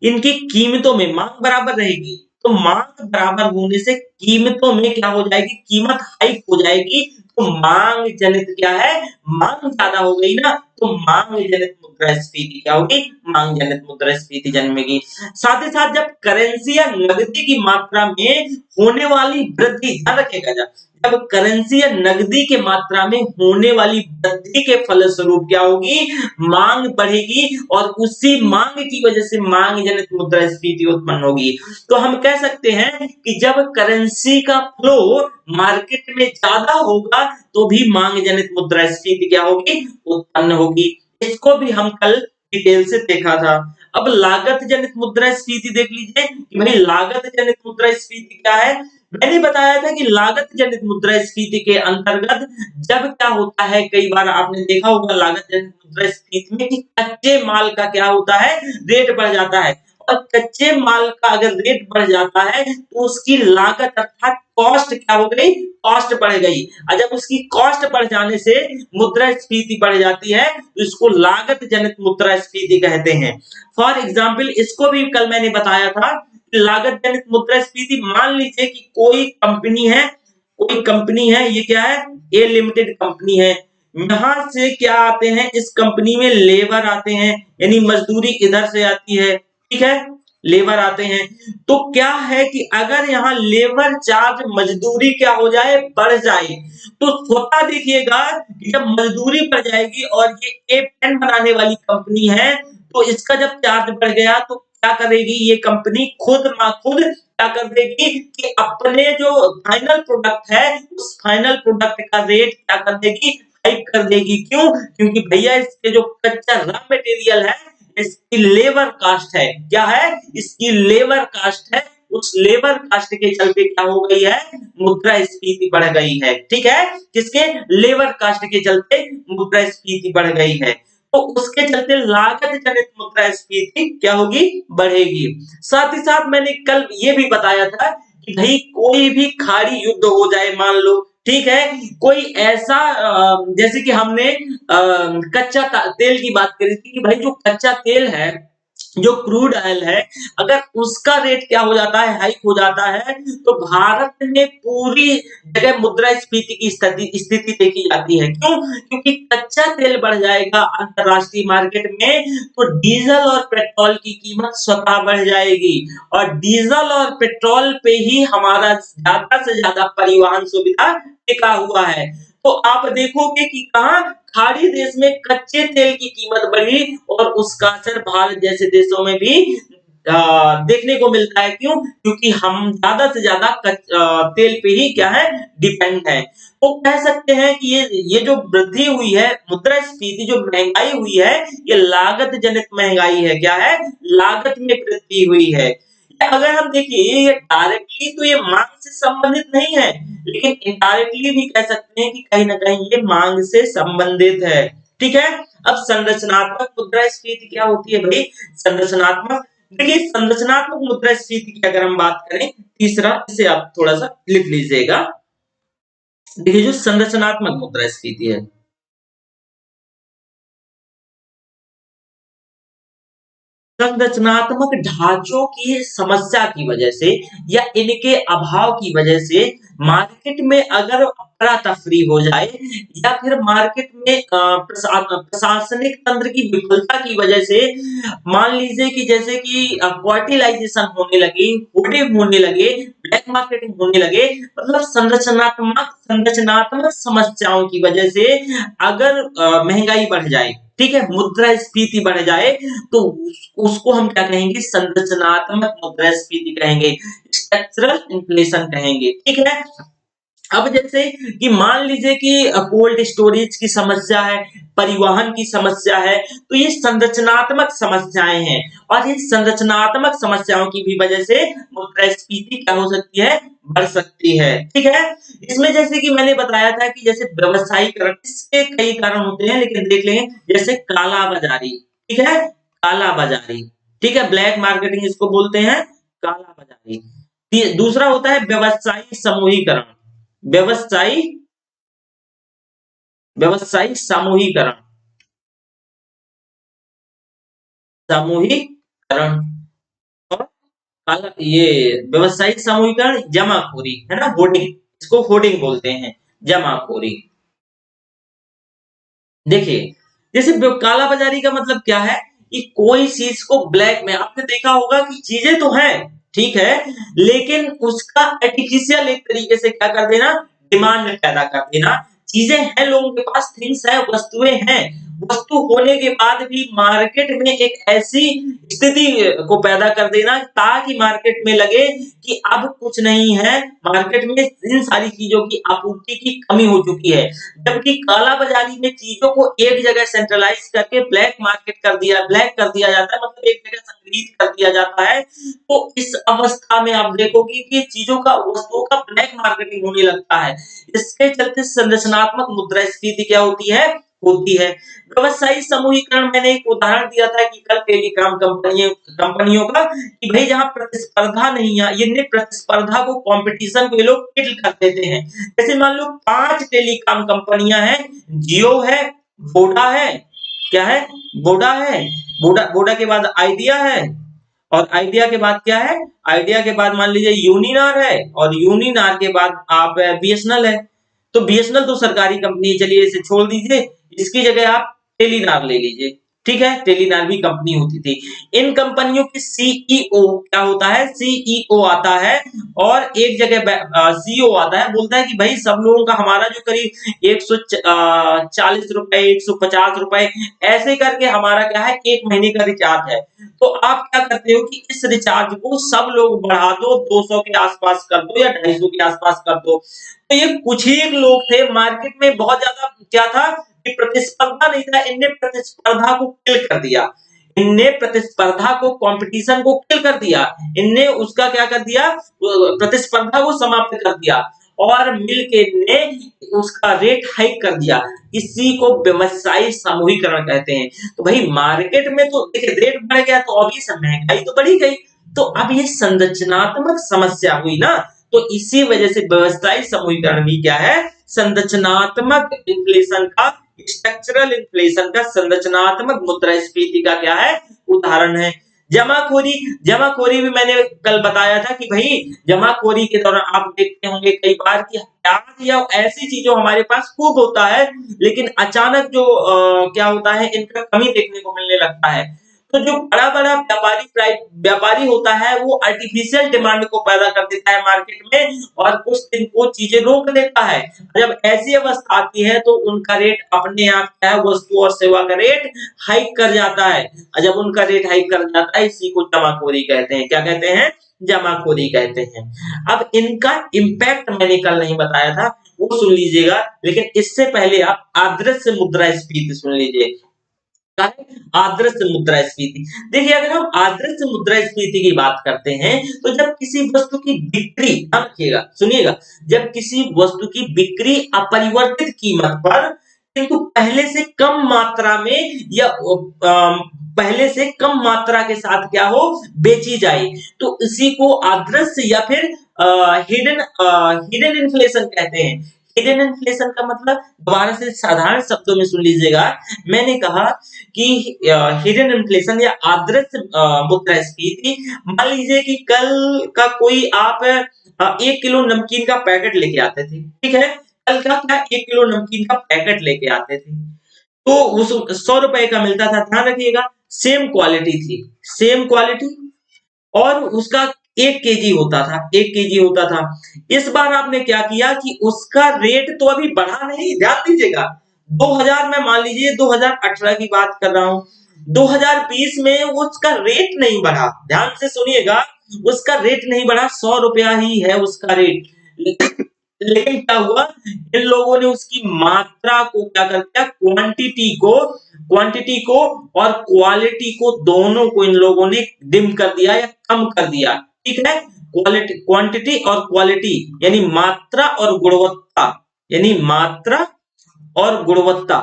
इनकी कीमतों में मांग बराबर रहेगी, तो मांग बराबर होने से कीमतों में क्या हो जाएगी, कीमत हाइक हो जाएगी, तो मांग जनित क्या है, मांग ज्यादा हो गई ना, तो मांग जनित मुद्रास्फीति क्या होगी, मांग जनित मुद्रास्फीति जन्मेगी। साथ ही साथ जब करेंसी या नगदी की मात्रा में होने वाली वृद्धि, ध्यान रखिएगा, जब करेंसी या नगदी के मात्रा में होने वाली वृद्धि के फलस्वरूप क्या होगी, मांग बढ़ेगी और उसी मांग की वजह से मांग जनित मुद्रास्फीति उत्पन्न होगी। तो हम कह सकते हैं कि जब करेंसी का फ्लो मार्केट में ज्यादा होगा, तो भी मांग जनित मुद्रास्फीति क्या होगी, उत्पन्न होगी। इसको भी हम कल डिटेल से देखा था। अब लागत जनित मुद्रास्फीति देख लीजिए कि भाई लागत जनित मुद्रास्फीति क्या है। मैंने बताया था कि लागत जनित मुद्रास्फीति के अंतर्गत जब क्या होता है, कई बार आपने देखा होगा लागत जनित मुद्रास्फीति में कि कच्चे माल का क्या होता है, रेट बढ़ जाता है, और कच्चे माल का अगर रेट बढ़ जाता है, तो उसकी लागत अर्थात कॉस्ट क्या हो गई, कॉस्ट बढ़ गई। और जब उसकी कॉस्ट बढ़ जाने से मुद्रास्फीति बढ़ जाती है, तो इसको लागत जनित मुद्रास्फीति कहते हैं। फॉर एग्जाम्पल, इसको भी कल मैंने बताया था, लागत जनित मुद्रास्फीति, मान लीजिए कि कोई कंपनी है, ये क्या है, ए लिमिटेड कंपनी है। यहाँ से क्या आते हैं, इस कंपनी में लेबर आते हैं, यानी मजदूरी इधर से आती है, ठीक है, लेबर आते हैं। तो क्या है कि अगर यहाँ लेबर चार्ज, मजदूरी क्या हो जाए, बढ़ जाए, तो स्वतः देखिएगा कि जब मजदूरी बढ़ जाएगी और ये ए पेन बनाने वाली कंपनी है, तो इसका जब चार्ज बढ़ गया, तो क्या करेगी ये कंपनी, खुद क्या कर देगी कि अपने जो फाइनल प्रोडक्ट है, उस फाइनल प्रोडक्ट का रेट क्या कर देगी, हाइक कर देगी। क्यों? क्योंकि भैया इसके जो कच्चा रॉ मटेरियल है, इसकी लेबर कास्ट है, क्या है, इसकी लेबर कास्ट है, उस लेबर कास्ट के चलते क्या हो गई है, मुद्रास्फीति बढ़ गई है। ठीक है, किसके, लेबर कास्ट के चलते मुद्रास्फीति बढ़ गई है, तो उसके चलते लागत जनित मुद्रास्फीति क्या होगी, बढ़ेगी। साथ ही साथ मैंने कल ये भी बताया था कि भाई कोई भी खाड़ी युद्ध हो जाए, मान लो, ठीक है, कोई ऐसा जैसे कि हमने कच्चा तेल की बात करी थी कि भाई जो कच्चा तेल है, जो क्रूड ऑयल है, अगर उसका रेट क्या हो जाता है, हाइक हो जाता है, तो भारत में पूरी जगह मुद्रास्फीति की स्थिति देखी जाती है। क्यों? क्योंकि कच्चा तेल बढ़ जाएगा अंतरराष्ट्रीय मार्केट में, तो डीजल और पेट्रोल की कीमत स्वतः बढ़ जाएगी, और डीजल और पेट्रोल पे ही हमारा ज्यादा से ज्यादा परिवहन सुविधा टिका हुआ है। तो आप देखोगे कि कहाँ, खाड़ी देश में कच्चे तेल की कीमत बढ़ी और उसका असर भारत जैसे देशों में भी देखने को मिलता है। क्यों? क्योंकि हम ज्यादा से ज्यादा तेल पे ही क्या है, डिपेंड है। तो कह सकते हैं कि ये जो वृद्धि हुई है, मुद्रास्फीति, जो महंगाई हुई है, ये लागत जनित महंगाई है। क्या है? लागत में वृद्धि हुई है। अगर हम देखिए, ये डायरेक्टली तो ये मांग से संबंधित नहीं है, लेकिन इनडायरेक्टली भी कह सकते हैं कि कहीं ना कहीं ये मांग से संबंधित है। ठीक है, अब संरचनात्मक मुद्रास्फीति क्या होती है भाई, संरचनात्मक, देखिए संरचनात्मक मुद्रास्फीति की अगर हम बात करें, तीसरा, इसे आप थोड़ा सा लिख लीजिएगा। देखिए जो संरचनात्मक मुद्रास्फीति है, संरचनात्मक ढांचों की समस्या की वजह से या इनके अभाव की वजह से मार्केट में अगर अफरा तफरी हो जाए या फिर मार्केट में प्रशासनिक तंत्र की विफलता की वजह से मान लीजिए कि जैसे कि क्वार्टिलाइजेशन होने लगी, होर्डिंग होने लगे, ब्लैक मार्केटिंग होने लगे, मतलब संरचनात्मक समस्याओं की वजह से अगर महंगाई बढ़ जाए, ठीक है, मुद्रास्फीति बढ़ जाए, तो उसको हम क्या कहेंगे? संरचनात्मक मुद्रास्फीति कहेंगे, स्ट्रक्चरल इन्फ्लेशन कहेंगे, ठीक है। अब जैसे कि मान लीजिए कि कोल्ड स्टोरेज की समस्या है, परिवहन की समस्या है, तो ये संरचनात्मक समस्याएं हैं और इन संरचनात्मक समस्याओं की भी वजह से मुद्रास्फीति क्या हो सकती है? बढ़ सकती है, ठीक है। इसमें जैसे कि मैंने बताया था कि जैसे व्यवसायीकरण, इसके कई कारण होते हैं, लेकिन देख लेंगे जैसे काला बाजारी, ठीक है, काला बाजारी, ठीक है, ब्लैक मार्केटिंग इसको बोलते हैं, काला बाजारी। दूसरा होता है व्यवसायी समूहीकरण, व्यवसायी व्यवसायी समूहीकरण, समूहीकरण और ये व्यवसायिक समूहीकरण, जमाखोरी है ना, होर्डिंग, इसको होर्डिंग बोलते हैं, जमाखोरी। देखिए जैसे काला बाजारी का मतलब क्या है कि कोई चीज को ब्लैक में, आपने देखा होगा कि चीजें तो हैं, ठीक है, लेकिन उसका आर्टिफिशियल एक तरीके से क्या कर देना? डिमांड पैदा कर देना। चीजें हैं, लोगों के पास थिंग्स है, वस्तुएं हैं, वस्तु होने के बाद भी मार्केट में एक ऐसी स्थिति को पैदा कर देना ताकि मार्केट में लगे कि अब कुछ नहीं है, मार्केट में इन सारी चीजों की आपूर्ति की कमी हो चुकी है। जबकि काला बाजारी में चीजों को एक जगह सेंट्रलाइज करके ब्लैक मार्केट कर दिया, ब्लैक कर दिया जाता है, मतलब एक जगह संग्रहित कर दिया जाता है। तो इस अवस्था में आप देखोगे कि चीजों का, वस्तुओं का ब्लैक मार्केटिंग होने लगता है। इसके चलते संरचनात्मक मुद्रास्फीति क्या होती है? होती है। व्यवसायी समूहीकरण, मैंने एक उदाहरण दिया था कि कल टेलीकॉम कंपनियों का, कि भाई जहां प्रतिस्पर्धा नहीं है, ये प्रतिस्पर्धा को, कंपटीशन को ये लोग किल कर देते हैं। जैसे मान लो 5 टेलीकॉम कंपनियां हैं, जियो है, वोडा है, क्या है? वोडा है, वोडा के बाद आइडिया है, और आइडिया के बाद क्या है? आइडिया के बाद मान लीजिए यूनिनार है, और यूनिनार के बाद आप बीएसएनएल है। तो बीएसएनएल तो सरकारी कंपनी है, चलिए इसे छोड़ दीजिए, इसकी जगह आप टेलीनार ले लीजिए, ठीक है, टेलीनार भी कंपनी होती थी। इन कंपनियों की सीईओ क्या होता है? सीईओ आता है और एक जगह सीईओ आता है, बोलता है कि भाई सब लोगों का हमारा जो करीब 140 रुपए, 150 रुपए ऐसे करके हमारा क्या है, एक महीने का रिचार्ज है। तो आप क्या करते हो कि इस रिचार्ज को सब लोग बढ़ा दो, 200 के आसपास कर दो या 250 के आसपास कर दो। तो ये कुछ ही लोग थे, मार्केट में बहुत ज्यादा क्या था कि प्रतिस्पर्धा नहीं था, इनने प्रतिस्पर्धा को किल कर दिया, इनने प्रतिस्पर्धा को, कंपटीशन को किल कर दिया, इनने उसका क्या कर दिया? प्रतिस्पर्धा को समाप्त कर दिया और मिलके ने उसका रेट हाइक कर दिया। इसी को व्यवसायी समूहीकरण कहते हैं। तो भाई मार्केट में तो देखिए रेट बढ़ गया तो ऑब्वियस महंगाई तो बढ़ी गई, तो अब ये संरचनात्मक समस्या हुई ना, तो इसी वजह से व्यवसायी समूहीकरण भी क्या है? संरचनात्मक इन्फ्लेशन का, स्ट्रक्चरल इन्फ्लेशन का, संरचनात्मक मुद्रास्फीति का क्या है? उदाहरण है। जमाखोरी, जमाखोरी भी मैंने कल बताया था कि भाई जमाखोरी के दौरान आप देखते होंगे कई बार कि प्याज या ऐसी चीजों हमारे पास खूब होता है, लेकिन अचानक जो क्या होता है, इनका कमी देखने को मिलने लगता है। तो जो बड़ा-बड़ा व्यापारी होता है, वो आर्टिफिशियल डिमांड को पैदा कर देता है मार्केट में और कुछ दिन को चीजें रोक देता है। जब ऐसी अवस्था आती है तो उनका रेट अपने आप क्या है, वस्तु और सेवा का रेट हाइक कर जाता है। और जब उनका रेट हाइक कर जाता है, इसी को जमाखोरी कहते हैं। क्या कहते हैं? जमाखोरी कहते हैं। अब इनका इम्पैक्ट मैंने कल नहीं बताया था, वो सुन लीजिएगा, लेकिन इससे पहले आप अदृश्य मुद्रास्फीति सुन लीजिए। आदर्श मुद्रास्फीति। देखिए अगर हम आदर्श मुद्रास्फीति की बात करते हैं, तो जब किसी वस्तु की बिक्री, ध्यान रखिएगा, सुनिएगा, जब किसी वस्तु की बिक्री अपरिवर्तित कीमत पर किंतु पहले से कम मात्रा में या पहले से कम मात्रा के साथ क्या हो, बेची जाए, तो इसी को आदर्श या फिर हिडन हिडन इन्फ्लेशन कहते हैं। हिडन इन्फ्लेशन का मतलब दोबारा से साधारण शब्दों में सुन लीजिएगा। मैंने कहा कि हिडन इन्फ्लेशन या आदर्श मुद्रास्फीति, मान लीजिए कि कल का कोई आप 1 किलो नमकीन का पैकेट लेके आते थे, ठीक है? कल का क्या 1 किलो नमकीन का पैकेट लेके आते थे, तो उस 100 रुपए का मिलता था, ध्यान रखिएगा। सेम क्वालिटी थी, सेम क्वालिटी, और उसका 1 केजी होता था, 1 केजी होता था। इस बार आपने क्या किया कि उसका रेट तो अभी बढ़ा नहीं, ध्यान दीजिएगा। 2000 में, मान लीजिए 2018 की बात कर रहा हूँ, 2020 में उसका रेट नहीं बढ़ा, ध्यान से सुनिएगा, उसका रेट नहीं बढ़ा, 100 रुपया ही है उसका रेट। लेकिन क्या हुआ, इन लोगों ने उसकी मात्रा को क्या कर दिया, क्वांटिटी को और क्वालिटी को, दोनों को इन लोगों ने डिम कर दिया या कम कर दिया, ठीक है? क्वांटिटी और क्वालिटी, यानी मात्रा और गुणवत्ता, यानी मात्रा और गुणवत्ता,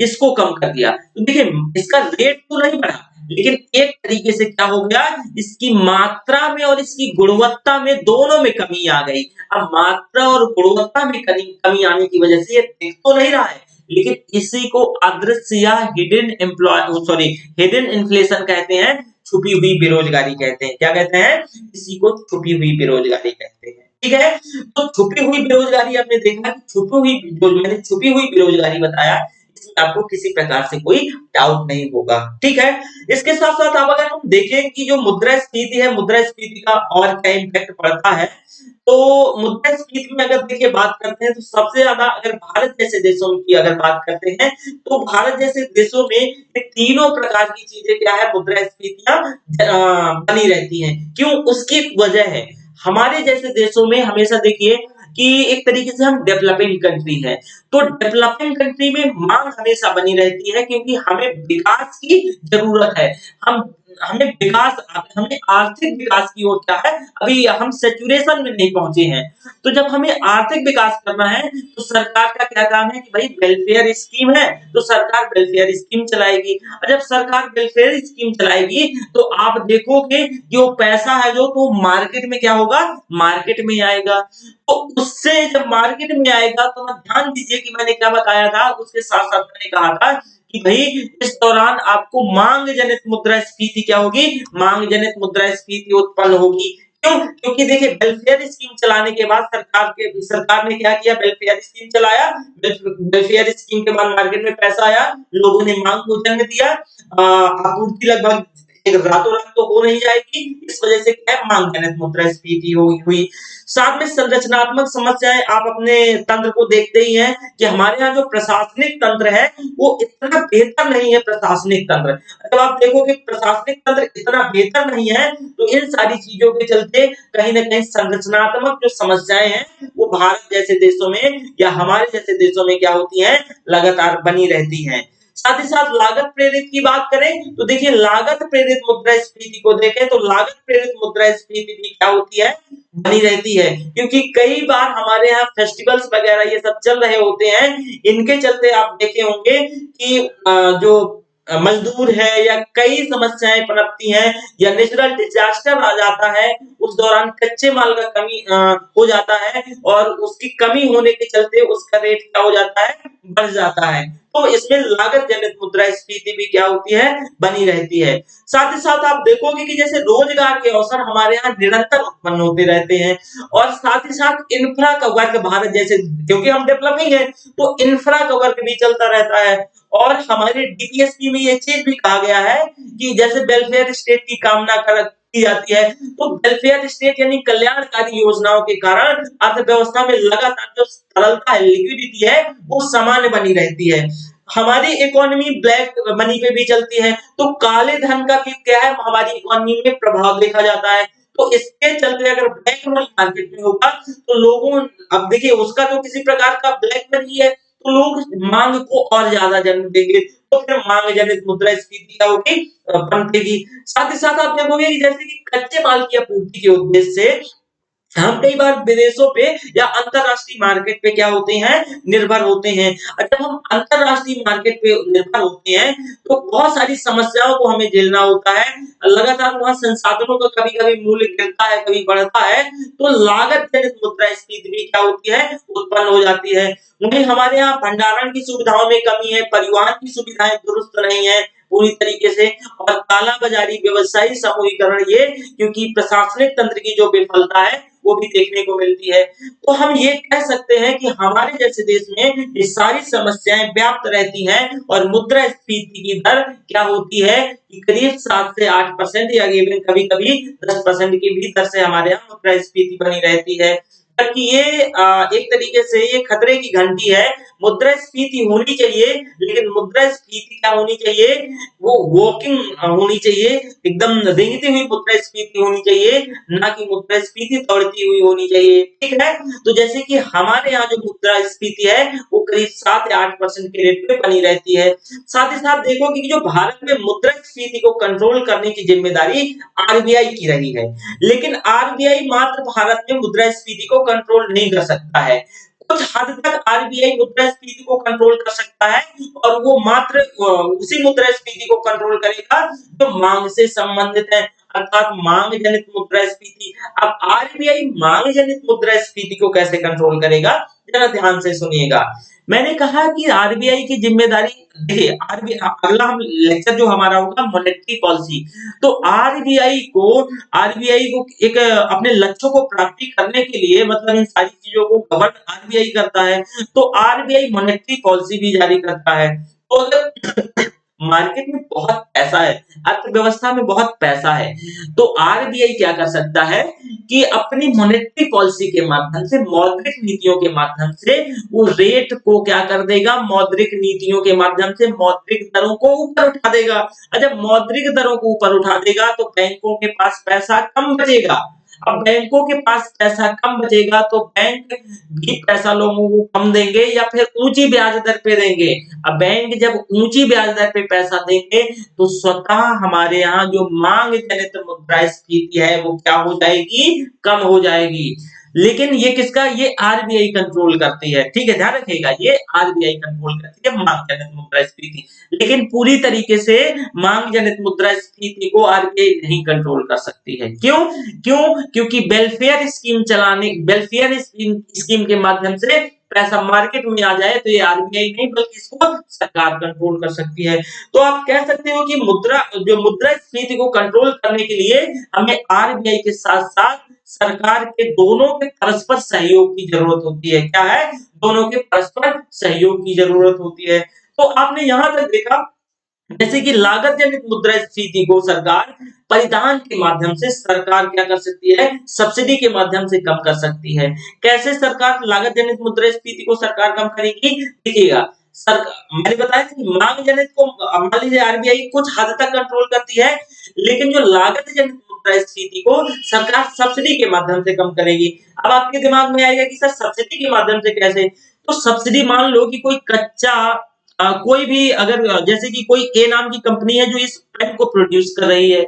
इसको कम कर दिया। तो देखिए, इसका रेट तो नहीं बढ़ा, लेकिन एक तरीके से क्या हो गया, इसकी मात्रा में और इसकी गुणवत्ता में, दोनों में कमी आ गई। अब मात्रा और गुणवत्ता में कमी आने की वजह से ये दिख तो नहीं रहा है, लेकिन इसी को अदृश्य या हिडन इन्फ्लेशन कहते हैं, छुपी हुई बेरोजगारी कहते हैं। क्या कहते हैं? इसी को छुपी हुई बेरोजगारी कहते हैं, ठीक है? तो छुपी हुई बेरोजगारी, आपने देखा कि छुपी हुई, जो मैंने छुपी हुई बेरोजगारी बताया, इसमें आपको किसी प्रकार से कोई डाउट नहीं होगा, ठीक है? इसके साथ-साथ अब अगर हम देखें कि जो मुद्रास्फीति है, मुद्रास्फीति का और क्या इम्पैक्ट पड़ता है, तो मुद्रास्फीति में अगर देखिए बात करते हैं, तो सबसे ज़्यादा अगर भारत जैसे देशों की अगर बात करते हैं, तो भारत जैसे देशों में ये तीनों प्रकार की चीज़ें क्या है, मुद्रास्फीतियाँ बनी रहती हैं। क्यों? उसकी एक वजह है। हमारे जैसे देशों में हमेशा देखिए कि एक तरीके से हम डेवलपिंग कंट्री हैं, तो डेवलपिंग कंट्री में मांग हमेशा बनी रहती है, क्योंकि हमें विकास की ज़रूरत है। हम हमें विकास हमें आर्थिक विकास की ओर क्या है, अभी हम सैचुरेशन में नहीं पहुँचे हैं। तो जब हमें आर्थिक विकास करना है, तो सरकार का क्या काम है कि भई वेलफेयर स्कीम है, तो सरकार वेलफेयर स्कीम चलाएगी, और जब सरकार वेलफेयर स्कीम चलाएगी, तो आप देखोगे कि वो पैसा है जो, तो मार्केट में क्या होगा, मार्केट में आएगा। तो उससे जब मार्केट में आएगा, तो आप ध्यान दीजिए कि मैंने क्या बताया था, उसके साथ-साथ मैंने कहा था कि भई इस दौरान आपको मांग जनित मुद्रास्फीति क्या होगी, मांग जनित मुद्रास्फीति उत्पन्न होगी। क्यों? क्योंकि देखिए, वेलफेयर स्कीम चलाने के बाद सरकार ने क्या किया, वेलफेयर स्कीम चलाया, वेलफेयर स्कीम के बाद मार्केट में पैसा आया, लोगों ने मांग को जन्म दिया, आपूर्ति लगभग एक रातों-रात तो हो नहीं जाएगी, इस वजह से क्या है, मांग जनित मुद्रास्फीति हुई। साथ में संरचनात्मक समस्याएँ, आप अपने तंत्र को देखते ही हैं कि हमारे यहाँ जो प्रशासनिक तंत्र है, वो इतना बेहतर नहीं है, प्रशासनिक तंत्र। जब आप देखोगे प्रशासनिक तंत्र इतना बेहतर नहीं है, तो इन सारी चीज़ों के चलते कहीं न कहीं संरचनात्मक जो समस्याएँ हैं, वो भारत जैसे देशों में या हमारे जैसे देशों में क्या होती हैं, लगातार बनी रहती हैं। साथ ही साथ लागत प्रेरित की बात करें, तो देखिए, लागत प्रेरित मुद्रास्फीति को देखें, तो लागत प्रेरित मुद्रास्फीति भी क्या होती है, बनी रहती है, क्योंकि कई बार हमारे यहाँ फेस्टिवल्स वगैरह ये सब चल रहे होते हैं, इनके चलते आप देखे होंगे कि जो मजदूर है या कई समस्याएँ पनपती हैं, या नेचुरल डिज़ास्टर आ जाता है, उस दौरान कच्चे माल का कमी हो जाता है, और उसकी कमी होने के चलते उसका रेट क्या हो जाता है, बढ़ जाता है। तो इसमें लागत जनित मुद्रास्फीति भी क्या होती है, बनी रहती है। साथ ही साथ आप देखोगे कि जैसे रोजगार के अवसर हमारे यहाँ निरंतर उत्पन्न होते रहते हैं, और साथ ही साथ इंफ्रा का वर्क, भारत जैसे, क्योंकि हम डेवलपिंग है, तो इंफ्रा का वर्क भी चलता रहता है। और हमारे डीपीएसपी में ये चीज़ भी कहा गया है कि जैसे वेलफेयर स्टेट की कामना की जाती है, तो वेलफेयर स्टेट यानी कल्याणकारी योजनाओं के कारण अर्थव्यवस्था में लगातार जो तरलता है, लिक्विडिटी है, वो सामान्य बनी रहती है। हमारी इकोनॉमी ब्लैक मनी पे भी चलती है, तो काले धन का भी क्या है, हमारी इकोनॉमी में प्रभाव देखा जाता है। तो इसके चलते अगर ब्लैक मनी मार्केट में होगा, तो लोगों, अब देखिए उसका जो किसी प्रकार का ब्लैक मनी है, तो लोग मांग को और ज्यादा जन्म देंगे, तो फिर मांग जनित मुद्रास्फीति क्या होगी, पनपेगी। साथ ही साथ आप देखोगे कि जैसे कि कच्चे माल की आपूर्ति के उद्देश्य से हम कई बार विदेशों पे या अंतरराष्ट्रीय मार्केट पे क्या होते हैं, निर्भर होते हैं। और जब हम अंतरराष्ट्रीय मार्केट पे निर्भर होते हैं, तो बहुत सारी समस्याओं को हमें झेलना होता है। लगातार वहाँ संसाधनों का कभी-कभी मूल्य गिरता है, कभी बढ़ता है, तो लागत जनित मुद्रास्फीति भी क्या होती है, उत्पन्न हो जाती है। वहीं हमारे यहाँ भंडारण की सुविधाओं में कमी है, परिवहन की सुविधाएँ दुरुस्त नहीं है पूरी तरीके से, और कालाबाज़ारी, व्यवसायी समूहीकरण, ये क्योंकि प्रशासनिक तंत्र की जो विफलता है, वो भी देखने को मिलती है। तो हम ये कह सकते हैं कि हमारे जैसे देश में ये सारी समस्याएँ व्याप्त रहती हैं, और मुद्रास्फीति की दर क्या होती है कि करीब 7 से 8% या इवन कभी-कभी 10% की भी दर से हमारे यहाँ मुद्रास्फीति बनी रहती है। जबकि ये एक तरीके से ये खतरे की घंटी है। मुद्रास्फीति होनी चाहिए, लेकिन मुद्रास्फीति क्या होनी चाहिए, वो वॉकिंग होनी चाहिए, एकदम रेंगती हुई मुद्रास्फीति होनी चाहिए, ना कि मुद्रास्फीति दौड़ती हुई होनी चाहिए, ठीक है? तो जैसे कि हमारे यहाँ जो मुद्रास्फीति है, वो करीब 7 या 8% के रेट पे बनी रहती है। साथ ही साथ देखोगे कि जो भारत में मुद्रास्फीति को कंट्रोल करने की ज़िम्मेदारी आरबीआई की रही है। लेकिन आरबीआई मात्र भारत में मुद्रास्फीति को कंट्रोल नहीं कर सकता है। कुछ हद तक आरबीआई मुद्रास्फीति को कंट्रोल कर सकता है, और वो मात्र उसी मुद्रास्फीति को कंट्रोल करेगा जो मांग से संबंधित है, अर्थात मांग जनित मुद्रास्फीति। अब आरबीआई मांग जनित मुद्रास्फीति को कैसे कंट्रोल करेगा, जरा ध्यान से सुनिएगा। मैंने कहा कि आरबीआई की जिम्मेदारी, देखिए अगला हम लेक्चर जो हमारा होगा मॉनेटरी पॉलिसी। तो आरबीआई को एक अपने लक्ष्यों को प्राप्ति करने के लिए, मतलब इन सारी चीजों को गवर्न आरबीआई करता है। तो आरबीआई मॉनेटरी पॉलिसी भी जारी करता है। तो अगर मार्केट में बहुत पैसा है, अर्थव्यवस्था में बहुत पैसा है, तो आरबीआई क्या कर सकता है कि अपनी मॉनेटरी पॉलिसी के माध्यम से, मौद्रिक नीतियों के माध्यम से वो रेट को क्या कर देगा, मौद्रिक नीतियों के माध्यम से मौद्रिक दरों को ऊपर उठा देगा। और जब मौद्रिक दरों को ऊपर उठा देगा, तो बैंकों के पास पैसा कम बचेगा। अब बैंकों के पास पैसा कम बचेगा, तो बैंक भी पैसा लोगों को कम देंगे या फिर ऊंची ब्याज दर पे देंगे। अब बैंक जब ऊंची ब्याज दर पे पैसा देंगे, तो स्वतः हमारे यहाँ जो मांग जनित मुद्रास्फीति है, वो क्या हो जाएगी, कम हो जाएगी। लेकिन ये किसका, ये आरबीआई कंट्रोल करती है, ठीक है, ध्यान रखिएगा, ये आरबीआई कंट्रोल करती है मांग जनित मुद्रास्फीति। लेकिन पूरी तरीके से मांग जनित मुद्रास्फीति को आरबीआई नहीं कंट्रोल कर सकती है। क्यों? क्योंकि वेलफेयर स्कीम के माध्यम से पैसा मार्केट में आ जाए, तो ये आरबीआई नहीं बल्कि इसको सरकार कंट्रोल कर सकती है। तो आप कह सकते हो कि मुद्रास्फीति को कंट्रोल करने के लिए हमें आरबीआई के साथ साथ सरकार के दोनों के परस्पर सहयोग की जरूरत होती है। क्या है? दोनों के परस्पर सहयोग की जरूरत होती है। तो आपने यहां तक देखा, जैसे कि लागत जनित मुद्रास्फीति को सरकार परिधान के माध्यम से, सरकार क्या कर सकती है, सब्सिडी के माध्यम से कम कर सकती है। कैसे सरकार लागत जनित मुद्रास्फीति को सरकार कम करेगी, देखिएगा, सर मैंने बताया कि मांग जनित को मान लीजिए आरबीआई कुछ हद तक कंट्रोल करती है, लेकिन जो लागत जनित मुद्रास्फीति को सरकार सब्सिडी के माध्यम से कम करेगी। अब आपके दिमाग में आएगा कि सर सब्सिडी के माध्यम से कैसे? तो सब्सिडी, मान लो कि कोई कच्चा कोई भी, अगर जैसे कि कोई ए नाम की कंपनी है जो इस पेन को प्रोड्यूस कर रही है।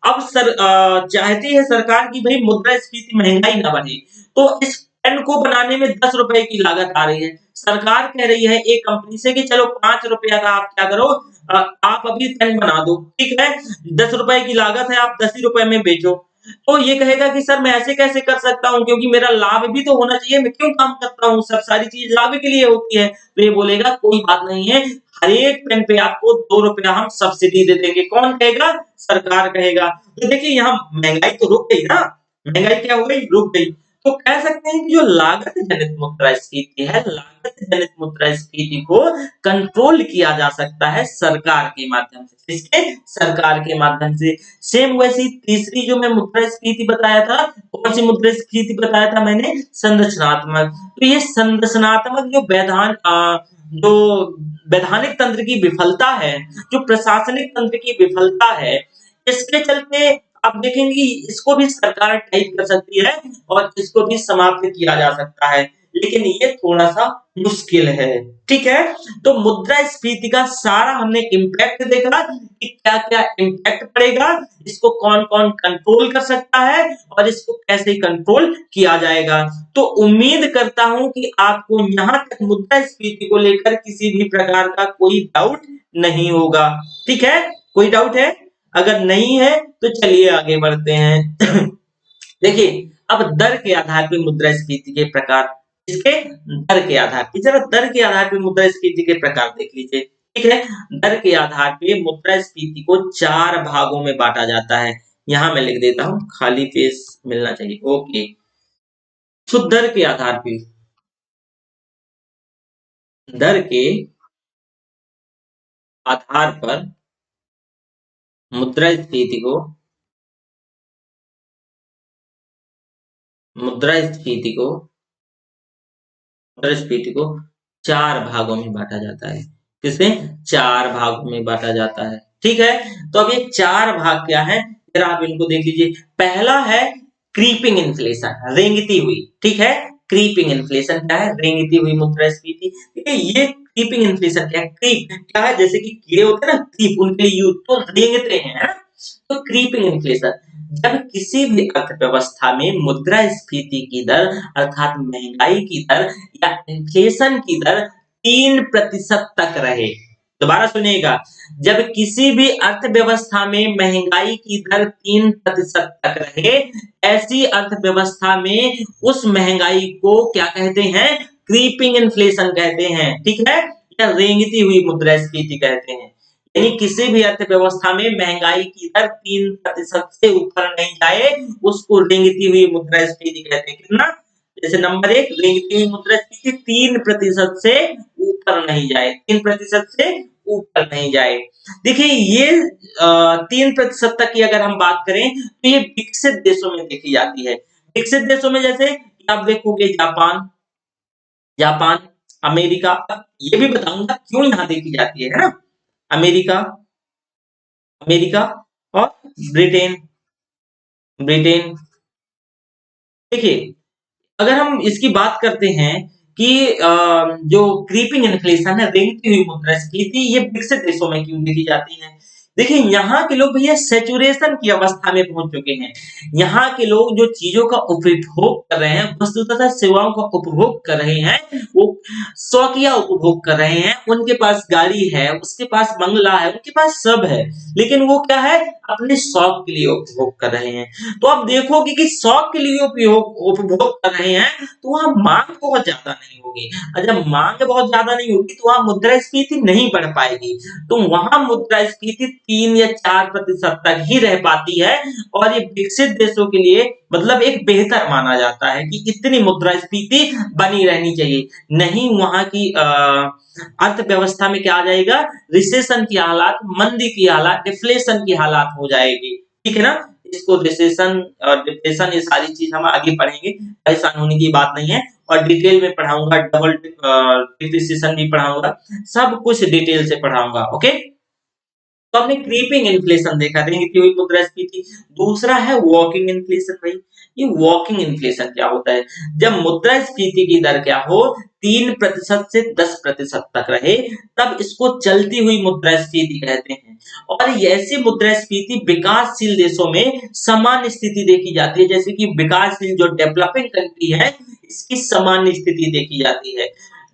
अब चाहती है सरकार कि भाई मुद्रास्फीति, महंगाई ना बढ़े, तो इस पेन को बनाने में 10 रुपए की लागत आ रही है। सरकार कह रही है एक कंपनी से कि चलो 5 रुपया का आप क्या करो, आप अभी पेन बना दो, ठीक है, 10 रुपए की लागत है, आप 10 ही रुपए में बेचो। तो ये कहेगा कि सर मैं ऐसे कैसे कर सकता हूँ, क्योंकि मेरा लाभ भी तो होना चाहिए, मैं क्यों काम करता हूँ, सब सारी चीज लाभ के लिए होती है। तो ये बोलेगा कोई बात नहीं है, हर एक पेन पे आपको 2 रुपया हम सब्सिडी दे देंगे। कौन कहेगा? सरकार कहेगा। तो देखिए यहाँ महंगाई तो रुक गई ना, महंगाई क्या हो गई, रुक गई। तो कह सकते हैं कि जो लागत जनित मुद्रास्फीति है, लागत जनित मुद्रास्फीति को कंट्रोल किया जा सकता है सरकार के माध्यम से। किसके? सरकार के माध्यम से। सेम वैसी तीसरी जो मैं मुद्रास्फीति बताया था, कौन सी मुद्रास्फीति बताया था मैंने? संरचनात्मक। तो ये संरचनात्मक जो वैधानिक तंत्र की विफलता है, जो प्रशासनिक तंत्र की विफलता है, इसके चलते आप देखेंगे कि इसको भी सरकार टाइप कर सकती है और इसको भी समाप्त किया जा सकता है। लेकिन ये थोड़ा सा मुश्किल है। ठीक है, तो मुद्रास्फीति का सारा हमने इम्पैक्ट देखा कि क्या क्या इम्पैक्ट पड़ेगा, इसको कौन कौन कंट्रोल कर सकता है और इसको कैसे कंट्रोल किया जाएगा। तो उम्मीद करता हूं कि आपको यहाँ तक मुद्रास्फीति को लेकर किसी भी प्रकार का कोई डाउट नहीं होगा। ठीक है, कोई डाउट है? अगर नहीं है तो चलिए आगे बढ़ते हैं। देखिए, अब दर के आधार पे मुद्रास्फीति के प्रकार, इसके दर के आधार पे, जरा दर के आधार पे मुद्रास्फीति के प्रकार देख लीजिए। ठीक है, दर के आधार पे मुद्रास्फीति को 4 भागों में बांटा जाता है। यहाँ मैं लिख देता हूँ, खाली पेज मिलना चाहिए। ओके, तो दर के आधार पे, दर के आधार पर मुद्रास्फीति को मुद्रास्फीति को मुद्रास्फीति को 4 भागों में बांटा जाता है। किसमें? 4 भागों में बांटा जाता है। ठीक है, तो अब ये 4 भाग क्या है, जरा आप इनको देख लीजिए। पहला है क्रीपिंग इन्फ्लेशन, रेंगती हुई। ठीक है, क्रीपिंग इन्फ्लेशन क्या है? रेंगती हुई मुद्रास्फीति। ठीक है, ये क्रीपिंग इन्फ्लेशन क्या है? क्रीप क्या है? जैसे कि कीड़े होते हैं ना, क्रीप, उनके लिए यूज, तो रेंगते हैं, है ना? तो क्रीपिंग इन्फ्लेशन, जब किसी भी अर्थव्यवस्था में मुद्रास्फीति की दर अर्थात महंगाई की दर या इन्फ्लेशन की दर 3% तक रहे। दोबारा सुनिएगा, जब किसी भी अर्थव्यवस्था में महंगाई की दर 3% तक रहे, ऐसी अर्थव्यवस्था में उस महंगाई को क्या कहते हैं? क्रीपिंग इन्फ्लेशन कहते हैं। ठीक है, या रेंगती हुई मुद्रास्फीति कहते हैं। यानी किसी भी अर्थव्यवस्था में महंगाई की दर 3% से ऊपर नहीं जाए, उसको रेंगती हुई मुद्रास्फीति कहते हैं। कितना? जैसे नंबर 1, रेंगती हुई मुद्रास्फीति 3% से ऊपर नहीं जाए, 3% से ऊपर नहीं जाए। देखिए, ये 3% तक की अगर हम बात करें तो ये विकसित देशों में देखी जाती है। विकसित देशों में जैसे आप देखोगे जापान, जापान, अमेरिका, ये भी बताऊंगा क्यों यहाँ देखी जाती है ना? अमेरिका, अमेरिका और ब्रिटेन, ब्रिटेन। देखिए, अगर हम इसकी बात करते हैं कि जो क्रीपिंग इन्फ्लेशन है, रेंगती हुई मुद्रास्फीति, ये विकसित देशों में क्यों देखी जाती है? देखिए, यहाँ के लोग भैया सैचुरेशन की अवस्था में पहुंच चुके हैं। यहाँ के लोग जो चीजों का उपभोग कर रहे हैं, वस्तु तथा सेवाओं का उपभोग कर रहे हैं, वो शौकिया उपभोग कर रहे हैं। उनके पास गाड़ी है, उसके पास बंगला है, उनके पास सब है, लेकिन वो क्या है? अपने शौक के लिए उपभोग कर रहे हैं। तो आप देखोगे कि शौक के लिए उपभोग कर रहे हैं, तो वहां मांग बहुत ज्यादा नहीं होगी, और जब मांग बहुत ज्यादा नहीं होगी तो वहां मुद्रास्फीति नहीं बढ़ पाएगी। तो वहां मुद्रास्फीति 3 या 4% तक ही रह पाती है, और ये विकसित देशों के लिए मतलब एक बेहतर माना जाता है कि इतनी मुद्रास्फीति बनी रहनी चाहिए। नहीं, वहां की अर्थव्यवस्था में क्या आ जाएगा? रिसेशन की हालात, मंदी की हालात, डिफ्लेशन की हालात हो जाएगी। ठीक है ना? इसको रिसेशन और डिप्रेशन, ये सारी चीज हम आगे पढ़ेंगे, परेशान होने की बात नहीं है। और डिटेल में पढ़ाऊंगा, डबल डिप्रिसिएशन भी पढ़ाऊंगा, सब कुछ डिटेल से पढ़ाऊंगा। ओके, तो हमने क्रीपिंग इन्फ्लेशन देखा, रेंगती हुई मुद्रास्फीति। दूसरा है वॉकिंग इन्फ्लेशन। भाई, ये वॉकिंग इन्फ्लेशन क्या होता है? जब मुद्रास्फीति की दर क्या हो? 3% से 10% तक रहे, तब इसको चलती हुई मुद्रास्फीति कहते हैं। और ऐसी मुद्रास्फीति विकासशील देशों में सामान्य स्थिति देखी जाती है, जैसे कि विकासशील जो डेवलपिंग कंट्री है, इसकी सामान्य स्थिति देखी जाती है।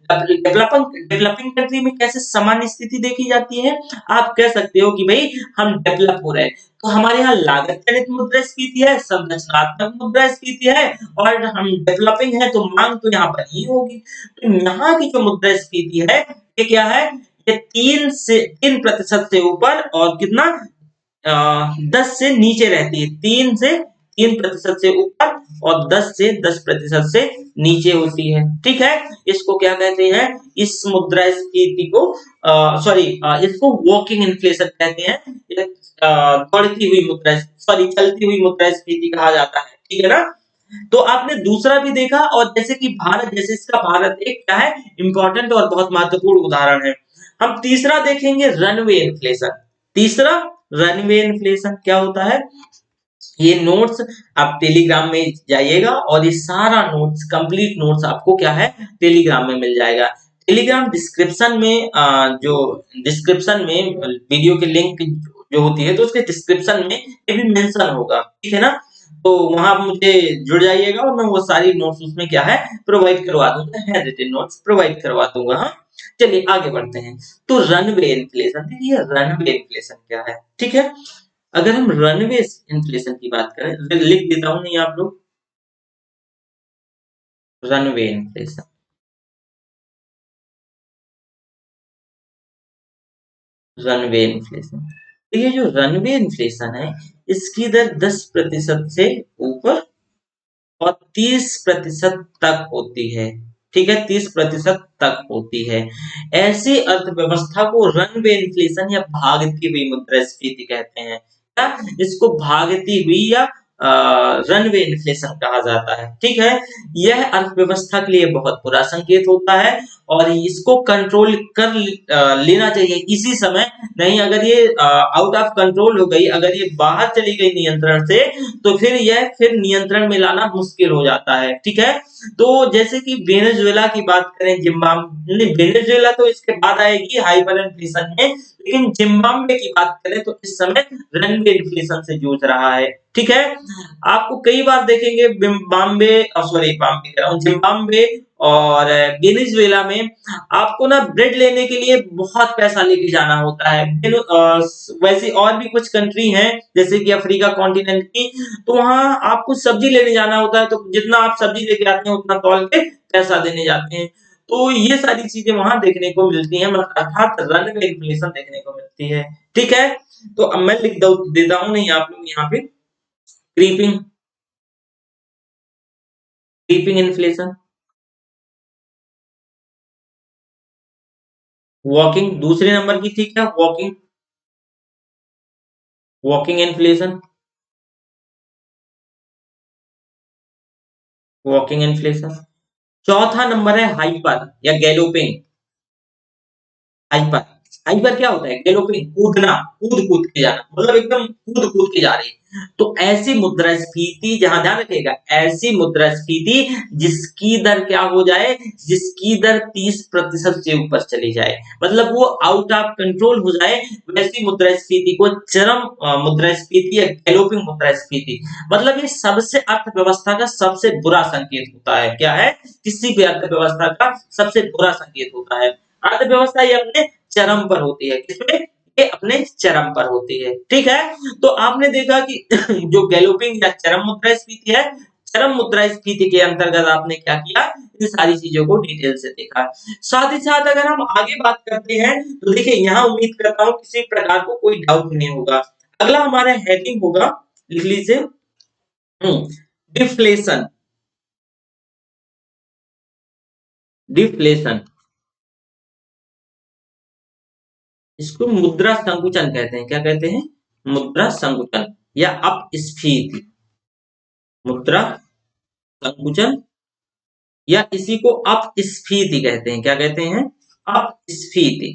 डेवलपिंग कंट्री में कैसे सामान्य स्थिति देखी जाती है? आप कह सकते हो कि भाई हम डेवलप हो रहे हैं, तो हमारे यहाँ लागत जनित मुद्रास्फीति है, संरचनात्मक मुद्रास्फीति है, और हम डेवलपिंग है तो मांग तो यहाँ पर ही होगी। तो यहाँ की जो मुद्रास्फीति है, ये क्या है? ये 3% से ऊपर और कितना 10 से नीचे रहती है। 3% से ऊपर और 10% से नीचे होती है। ठीक है, इसको क्या कहते हैं? इस मुद्रास्फीति को इसको वॉकिंग इन्फ्लेशन कहते हैं। बढ़ती हुई चलती हुई मुद्रास्फीति कहा जाता है। ठीक है ना? तो आपने दूसरा भी देखा, और जैसे कि भारत, जैसे इसका भारत एक क्या है? इंपॉर्टेंट और बहुत महत्वपूर्ण उदाहरण है। हम तीसरा देखेंगे रनवे इन्फ्लेशन। तीसरा, रनवे इन्फ्लेशन क्या होता है? ये नोट्स आप टेलीग्राम में जाइएगा और ये सारा नोट्स कंप्लीट नोट्स आपको क्या है टेलीग्राम में मिल जाएगा। टेलीग्राम डिस्क्रिप्शन में जो डिस्क्रिप्शन में वीडियो की लिंक जो होती है तो उसके डिस्क्रिप्शन में ये भी मेंशन होगा, ठीक है ना। तो वहां आप मुझे जुड़ जाइएगा और मैं वो सारी नोट्स उसमें क्या है प्रोवाइड करवा दूंगा, हैंड रिटन नोट्स प्रोवाइड करवा दूंगा। हाँ, चलिए आगे बढ़ते हैं। तो रनवे इन्फ्लेशन, देखिए रनवे इन्फ्लेशन क्या है, ठीक है। अगर हम रनवे इन्फ्लेशन की बात करें, लिख देता हूं नहीं आप लोग, रनवे इन्फ्लेशन, रनवे इन्फ्लेशन। तो ये जो रनवे इन्फ्लेशन है इसकी दर 10% से ऊपर और 30% तक होती है, ठीक है, 30% तक होती है। ऐसी अर्थव्यवस्था को रनवे इन्फ्लेशन या भागती हुई मुद्रास्फीति कहते हैं। क्या इसको भागती हुई या रनवे इन्फ्लेशन कहा जाता है, ठीक है। यह अर्थव्यवस्था के लिए बहुत बुरा संकेत होता है और इसको कंट्रोल कर लेना चाहिए इसी समय। नहीं, अगर ये आउट ऑफ कंट्रोल हो गई, अगर ये बाहर चली गई नियंत्रण से, तो फिर नियंत्रण में लाना मुश्किल हो जाता है, ठीक है। तो जैसे कि वेनेजुएला की बात करें, जिम्बाब्वे, वेनेजुएला तो इसके बाद आएगी हाइपर इन्फ्लेशन में, लेकिन जिम्बाब्वे की बात करें तो इस समय रनवे इन्फ्लेशन से जूझ रहा है, ठीक है। आपको कई बार देखेंगे बिम्बाब्वे, सॉरी बाम्बे कह रहा हूँ, जिम्बाब्वे और वेनेजुएला में आपको ना ब्रेड लेने के लिए बहुत पैसा लेके जाना होता है। वैसे और भी कुछ कंट्री हैं जैसे कि अफ्रीका कॉन्टिनेंट की, तो वहां आपको सब्जी लेने जाना होता है, तो जितना आप सब्जी लेके आते हैं उतना तौल के पैसा देने जाते हैं। तो ये सारी चीजें वहां देखने को मिलती हैं, मतलब अर्थात रनवे इन्फ्लेशन देखने को मिलती है, ठीक है। तो अब मैं लिख देता हूँ, नहीं आप लोग यहाँ पे क्रीपिंग, क्रीपिंग इन्फ्लेशन, वॉकिंग दूसरे नंबर की थी क्या, walking, walking inflation, walking inflation. चौथा नंबर है हाइपर या गैलोपिंग, हाइपर, हाइपर क्या होता है, गैलोपिंग, कूदना, कूद कूद के जाना, मतलब एकदम कूद कूद के जा रही है। तो ऐसी मुद्रास्फीति, जहां ध्यान रखिएगा, ऐसी मुद्रास्फीति जिसकी दर क्या हो जाए, जिसकी दर 30% से ऊपर चली जाए, मतलब वो आउट ऑफ कंट्रोल हो जाए, वैसी मुद्रास्फीति को चरम मुद्रास्फीति या गैलोपिंग मुद्रास्फीति, मतलब ये सबसे अर्थव्यवस्था का सबसे बुरा संकेत होता है। क्या है, किसी भी अर्थव्यवस्था का सबसे बुरा संकेत होता है। अर्थव्यवस्था ये अपने चरम पर होती है, किसमें, ये अपने चरम पर होती है, ठीक है। तो आपने देखा कि जो गैलोपिंग या चरम मुद्रास्फीति है, चरम मुद्रास्फीति के अंतर्गत आपने क्या किया, इन सारी चीजों को डिटेल से देखा। साथ ही साथ अगर हम आगे बात करते हैं तो देखिए यहाँ उम्मीद करता हूँ किसी प्रकार को कोई डाउट नहीं होगा। अगला हमारा हेडिंग होगा, लिख लीजिए, डिफ्लेशन, डिफ्लेशन, इसको मुद्रा संकुचन कहते हैं। क्या कहते हैं, मुद्रा संकुचन या अपस्फीति, मुद्रा संकुचन, या इसी को अपस्फीति कहते हैं। क्या कहते हैं, अपस्फीति,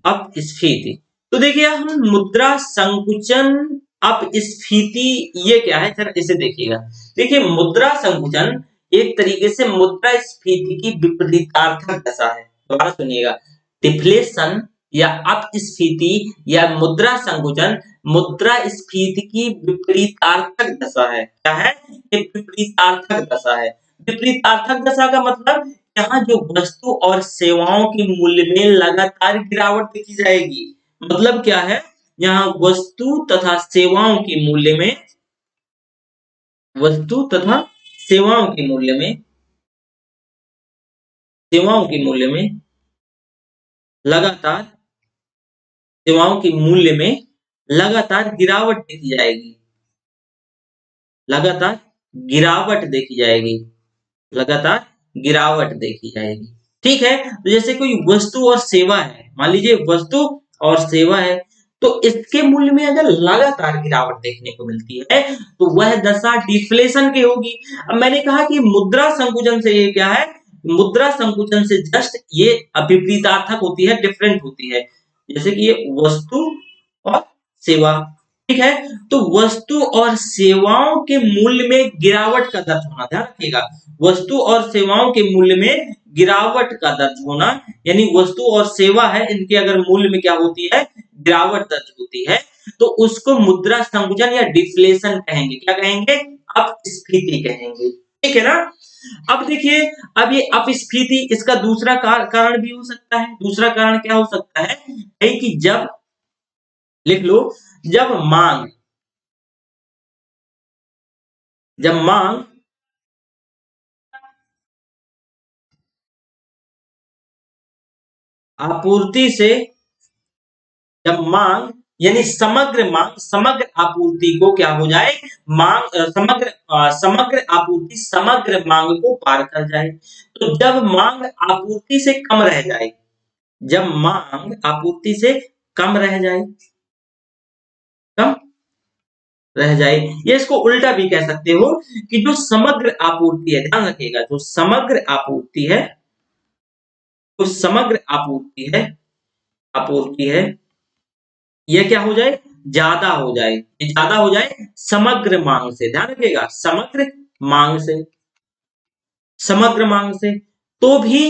अपस्फीति। तो देखिए हम मुद्रा संकुचन, अपस्फीति, ये क्या है सर, इसे देखिएगा। देखिए मुद्रा संकुचन एक तरीके से मुद्रास्फीति की विपरीतार्थक दशा है। दोबारा सुनिएगा, डिफ्लेशन या अपस्फीति या मुद्रा संकुचन मुद्रास्फीति की विपरीतार्थक दशा है। क्या है, ये विपरीतार्थक दशा है। विपरीतार्थक दशा का मतलब यहाँ जो वस्तु और सेवाओं के मूल्य में लगातार गिरावट देखी जाएगी। मतलब क्या है, यहाँ वस्तु तथा सेवाओं के मूल्य में, वस्तु तथा सेवाओं के मूल्य में, सेवाओं के मूल्य में लगातार, सेवाओं के मूल्य में लगातार गिरावट देखी जाएगी, लगातार गिरावट देखी जाएगी, लगातार गिरावट देखी जाएगी, ठीक है। तो जैसे कोई वस्तु और सेवा है, मान लीजिए वस्तु और सेवा है, तो इसके मूल्य में अगर लगातार गिरावट देखने को मिलती है तो वह दशा डिफ्लेशन की होगी। अब मैंने कहा कि मुद्रा संकुचन से ये क्या है, मुद्रा संकुचन से जस्ट ये विपरीतार्थक होती है, डिफरेंट होती है। जैसे कि ये वस्तु और सेवा। ठीक है, तो वस्तु और सेवाओं के मूल्य में गिरावट का दर्ज होना, ध्यान रखिएगा, वस्तु और सेवाओं के मूल्य में गिरावट का दर्ज होना, यानी वस्तु और सेवा है इनके अगर मूल्य में क्या होती है, गिरावट दर्ज होती है, तो उसको मुद्रा संकुचन या डिफ्लेशन कहेंगे। क्या कहेंगे, अपस्फीति कहेंगे। ठीक है ना। अब देखिए, अब ये अपस्फीति, इसका दूसरा कारण भी हो सकता है। दूसरा कारण क्या हो सकता है कि जब, लिख लो, जब मांग, जब मांग आपूर्ति से, जब मांग यानी समग्र मांग समग्र आपूर्ति को क्या हो जाए, मांग समग्र आपूर्ति समग्र मांग को पार कर जाए। तो जब मांग आपूर्ति से कम रह जाए, जब मांग आपूर्ति से कम रह जाए, कम रह जाए, या इसको उल्टा भी कह सकते हो कि जो समग्र आपूर्ति है, ध्यान रखिएगा, जो समग्र आपूर्ति है, जो समग्र आपूर्ति है, ये क्या हो जाए, ज्यादा हो जाए, ये ज्यादा हो जाए समग्र मांग से। ध्यान रखिएगा, समग्र मांग से, समग्र मांग से, तो भी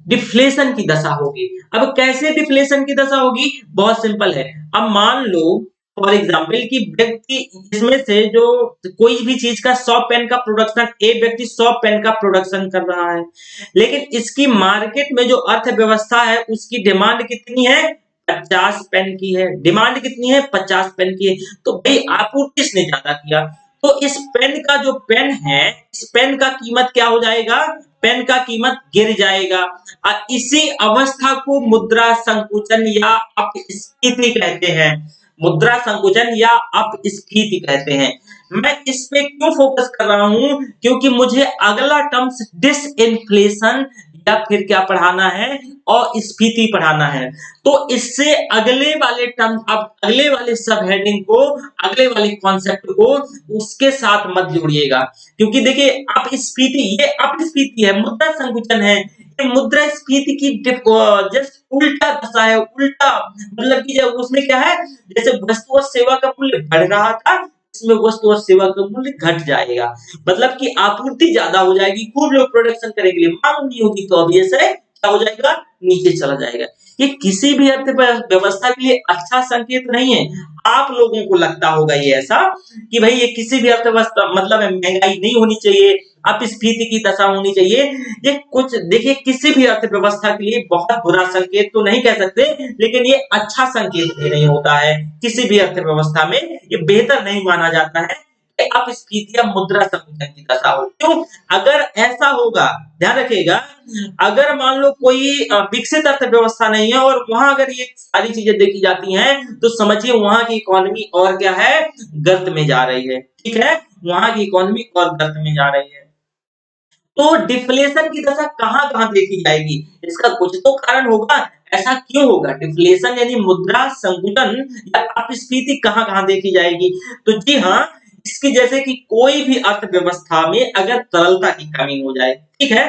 डिफ्लेशन की दशा होगी। अब कैसे डिफ्लेशन की दशा होगी, बहुत सिंपल है। अब मान लो फॉर एग्जाम्पल कि व्यक्ति इसमें से जो कोई भी चीज का 100 पेन का प्रोडक्शन, एक व्यक्ति 100 पेन का प्रोडक्शन कर रहा है, लेकिन इसकी मार्केट में जो अर्थव्यवस्था है उसकी डिमांड कितनी है, 50 पेन की है। डिमांड कितनी है, 50 पेन की है। तो भाई आपूर्ति किसने ज्यादा किया, तो इस पेन का जो पेन है, इस पेन का कीमत क्या हो जाएगा, पेन का कीमत गिर जाएगा। और इसी अवस्था को मुद्रा संकुचन या अपस्फीति कहते हैं। मुद्रा संकुचन या अपस्फीति कहते हैं। मैं इस पे क्यों फोकस कर रहा हूं, क्योंकि मुझे अगला टर्म्स डिसइंफ्लेशन या फिर क्या पढ़ाना है, और स्फीति पढ़ाना है। तो इससे अगले वाले टर्म, अब अगले वाले सब हेडिंग को, अगले वाले कॉन्सेप्ट को उसके साथ मत जोड़िएगा, क्योंकि देखिए अपस्फीति, ये अपस्फीति है, मुद्रा संकुचन है, ये मुद्रास्फीति की जस्ट उल्टा दशा है। उल्टा मतलब कि जब उसमें क्या है, जैसे वस्तु और सेवा का मूल्य बढ़ रहा था, इसमें वस्तु और सेवा का मूल्य घट जाएगा। मतलब कि आपूर्ति ज्यादा हो जाएगी, खूब लोग प्रोडक्शन करेंगे, मांग नहीं होगी, तो अब ये से क्या हो जाएगा, नीचे चला जाएगा। ये किसी भी अर्थव्यवस्था के लिए अच्छा संकेत नहीं है। आप लोगों को लगता होगा ये ऐसा कि भाई ये किसी भी अर्थव्यवस्था, मतलब महंगाई नहीं होनी चाहिए, अपस्फीति की दशा होनी चाहिए। ये कुछ देखिए, किसी भी अर्थव्यवस्था के लिए बहुत बुरा संकेत तो नहीं कह सकते, लेकिन ये अच्छा संकेत भी नहीं होता है। किसी भी अर्थव्यवस्था में ये बेहतर नहीं माना जाता है कि अपस्फीति या मुद्रा संकुचन की दशा हो। क्यों, अगर ऐसा होगा, ध्यान रखिएगा, अगर मान लो कोई विकसित अर्थव्यवस्था नहीं है और वहां अगर ये सारी चीजें देखी जाती हैं, तो समझिए वहां की इकोनॉमी और क्या है, गर्त में जा रही है। ठीक है, वहां की इकोनॉमी और गर्त में जा रही है। तो डिफ्लेशन की दशा कहां कहां देखी जाएगी, इसका कुछ तो कारण होगा। ऐसा क्यों होगा, डिफ्लेशन यानी मुद्रा संकुचन या अपस्फीति कहां कहां देखी जाएगी, तो जी हाँ, इसकी जैसे कि कोई भी अर्थव्यवस्था में अगर तरलता की कमी हो जाए, ठीक है,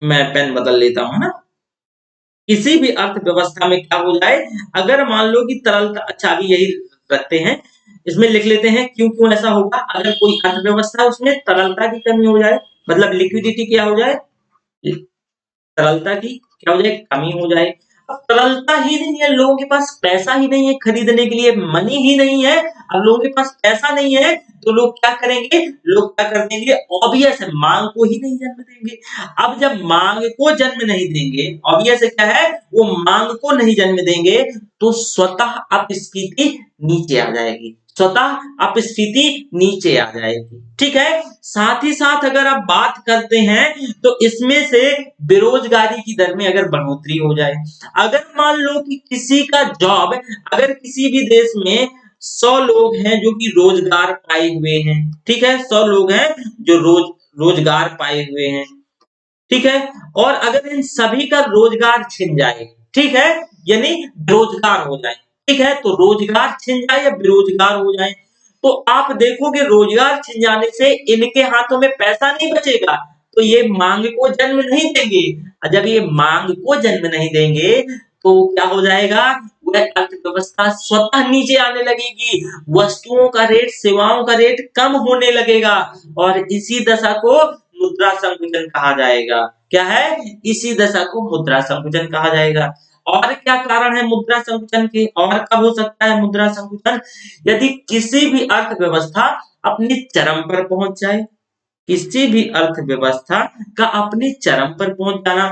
मैं पेन बदल लेता हूं ना, किसी भी अर्थव्यवस्था में क्या हो जाए, अगर मान लो कि तरलता, अच्छा अभी यही रखते हैं, इसमें लिख लेते हैं क्यों क्यों ऐसा होगा। अगर कोई अर्थव्यवस्था उसमें तरलता की कमी हो जाए, मतलब लिक्विडिटी क्या हो जाए, तरलता की क्या हो जाए, कमी हो जाए। अब तरलता ही नहीं है, लोगों के पास पैसा ही नहीं है खरीदने के लिए, मनी ही नहीं है। अब लोगों के पास पैसा नहीं है तो लोग क्या करेंगे, लोग क्या कर देंगे, ऑब्वियस है, मांग को ही नहीं जन्म देंगे। अब जब मांग को जन्म नहीं देंगे, ऑब्वियस है क्या है, वो मांग को नहीं जन्म देंगे, तो स्वतः अपस्फीति नीचे आ जाएगी, स्वतः अपस्फीति नीचे आ जाएगी। ठीक है, साथ ही साथ अगर आप बात करते हैं तो इसमें से बेरोजगारी की दर में अगर बढ़ोतरी हो जाए, अगर मान लो कि किसी का जॉब, अगर किसी भी देश में 100 लोग हैं जो कि रोजगार पाए हुए हैं, ठीक है, 100 लोग हैं जो रोजगार पाए हुए हैं, ठीक है, और अगर इन सभी का रोजगार छिन जाए, ठीक है, यानी बेरोजगार हो जाए, ठीक है, तो रोजगार छिन जाए या बेरोजगार हो जाए, तो आप देखोगे रोजगार छिन जाने से इनके हाथों में पैसा नहीं बचेगा, तो ये मांग को जन्म नहीं देंगे। और जब ये मांग को जन्म नहीं देंगे तो क्या हो जाएगा, वह अर्थव्यवस्था स्वतः नीचे आने लगेगी, वस्तुओं का रेट, सेवाओं का रेट कम होने लगेगा और इसी दशा को मुद्रा संकुचन कहा जाएगा। क्या है? इसी दशा को मुद्रा संकुचन कहा जाएगा। और क्या कारण है मुद्रा संकुचन के? और कब हो सकता है मुद्रा संकुचन? यदि किसी भी अर्थव्यवस्था अपनी चरम पर पहुंच जाए, किसी भी अर्थव्यवस्था का अपने चरम पर पहुंच जाना,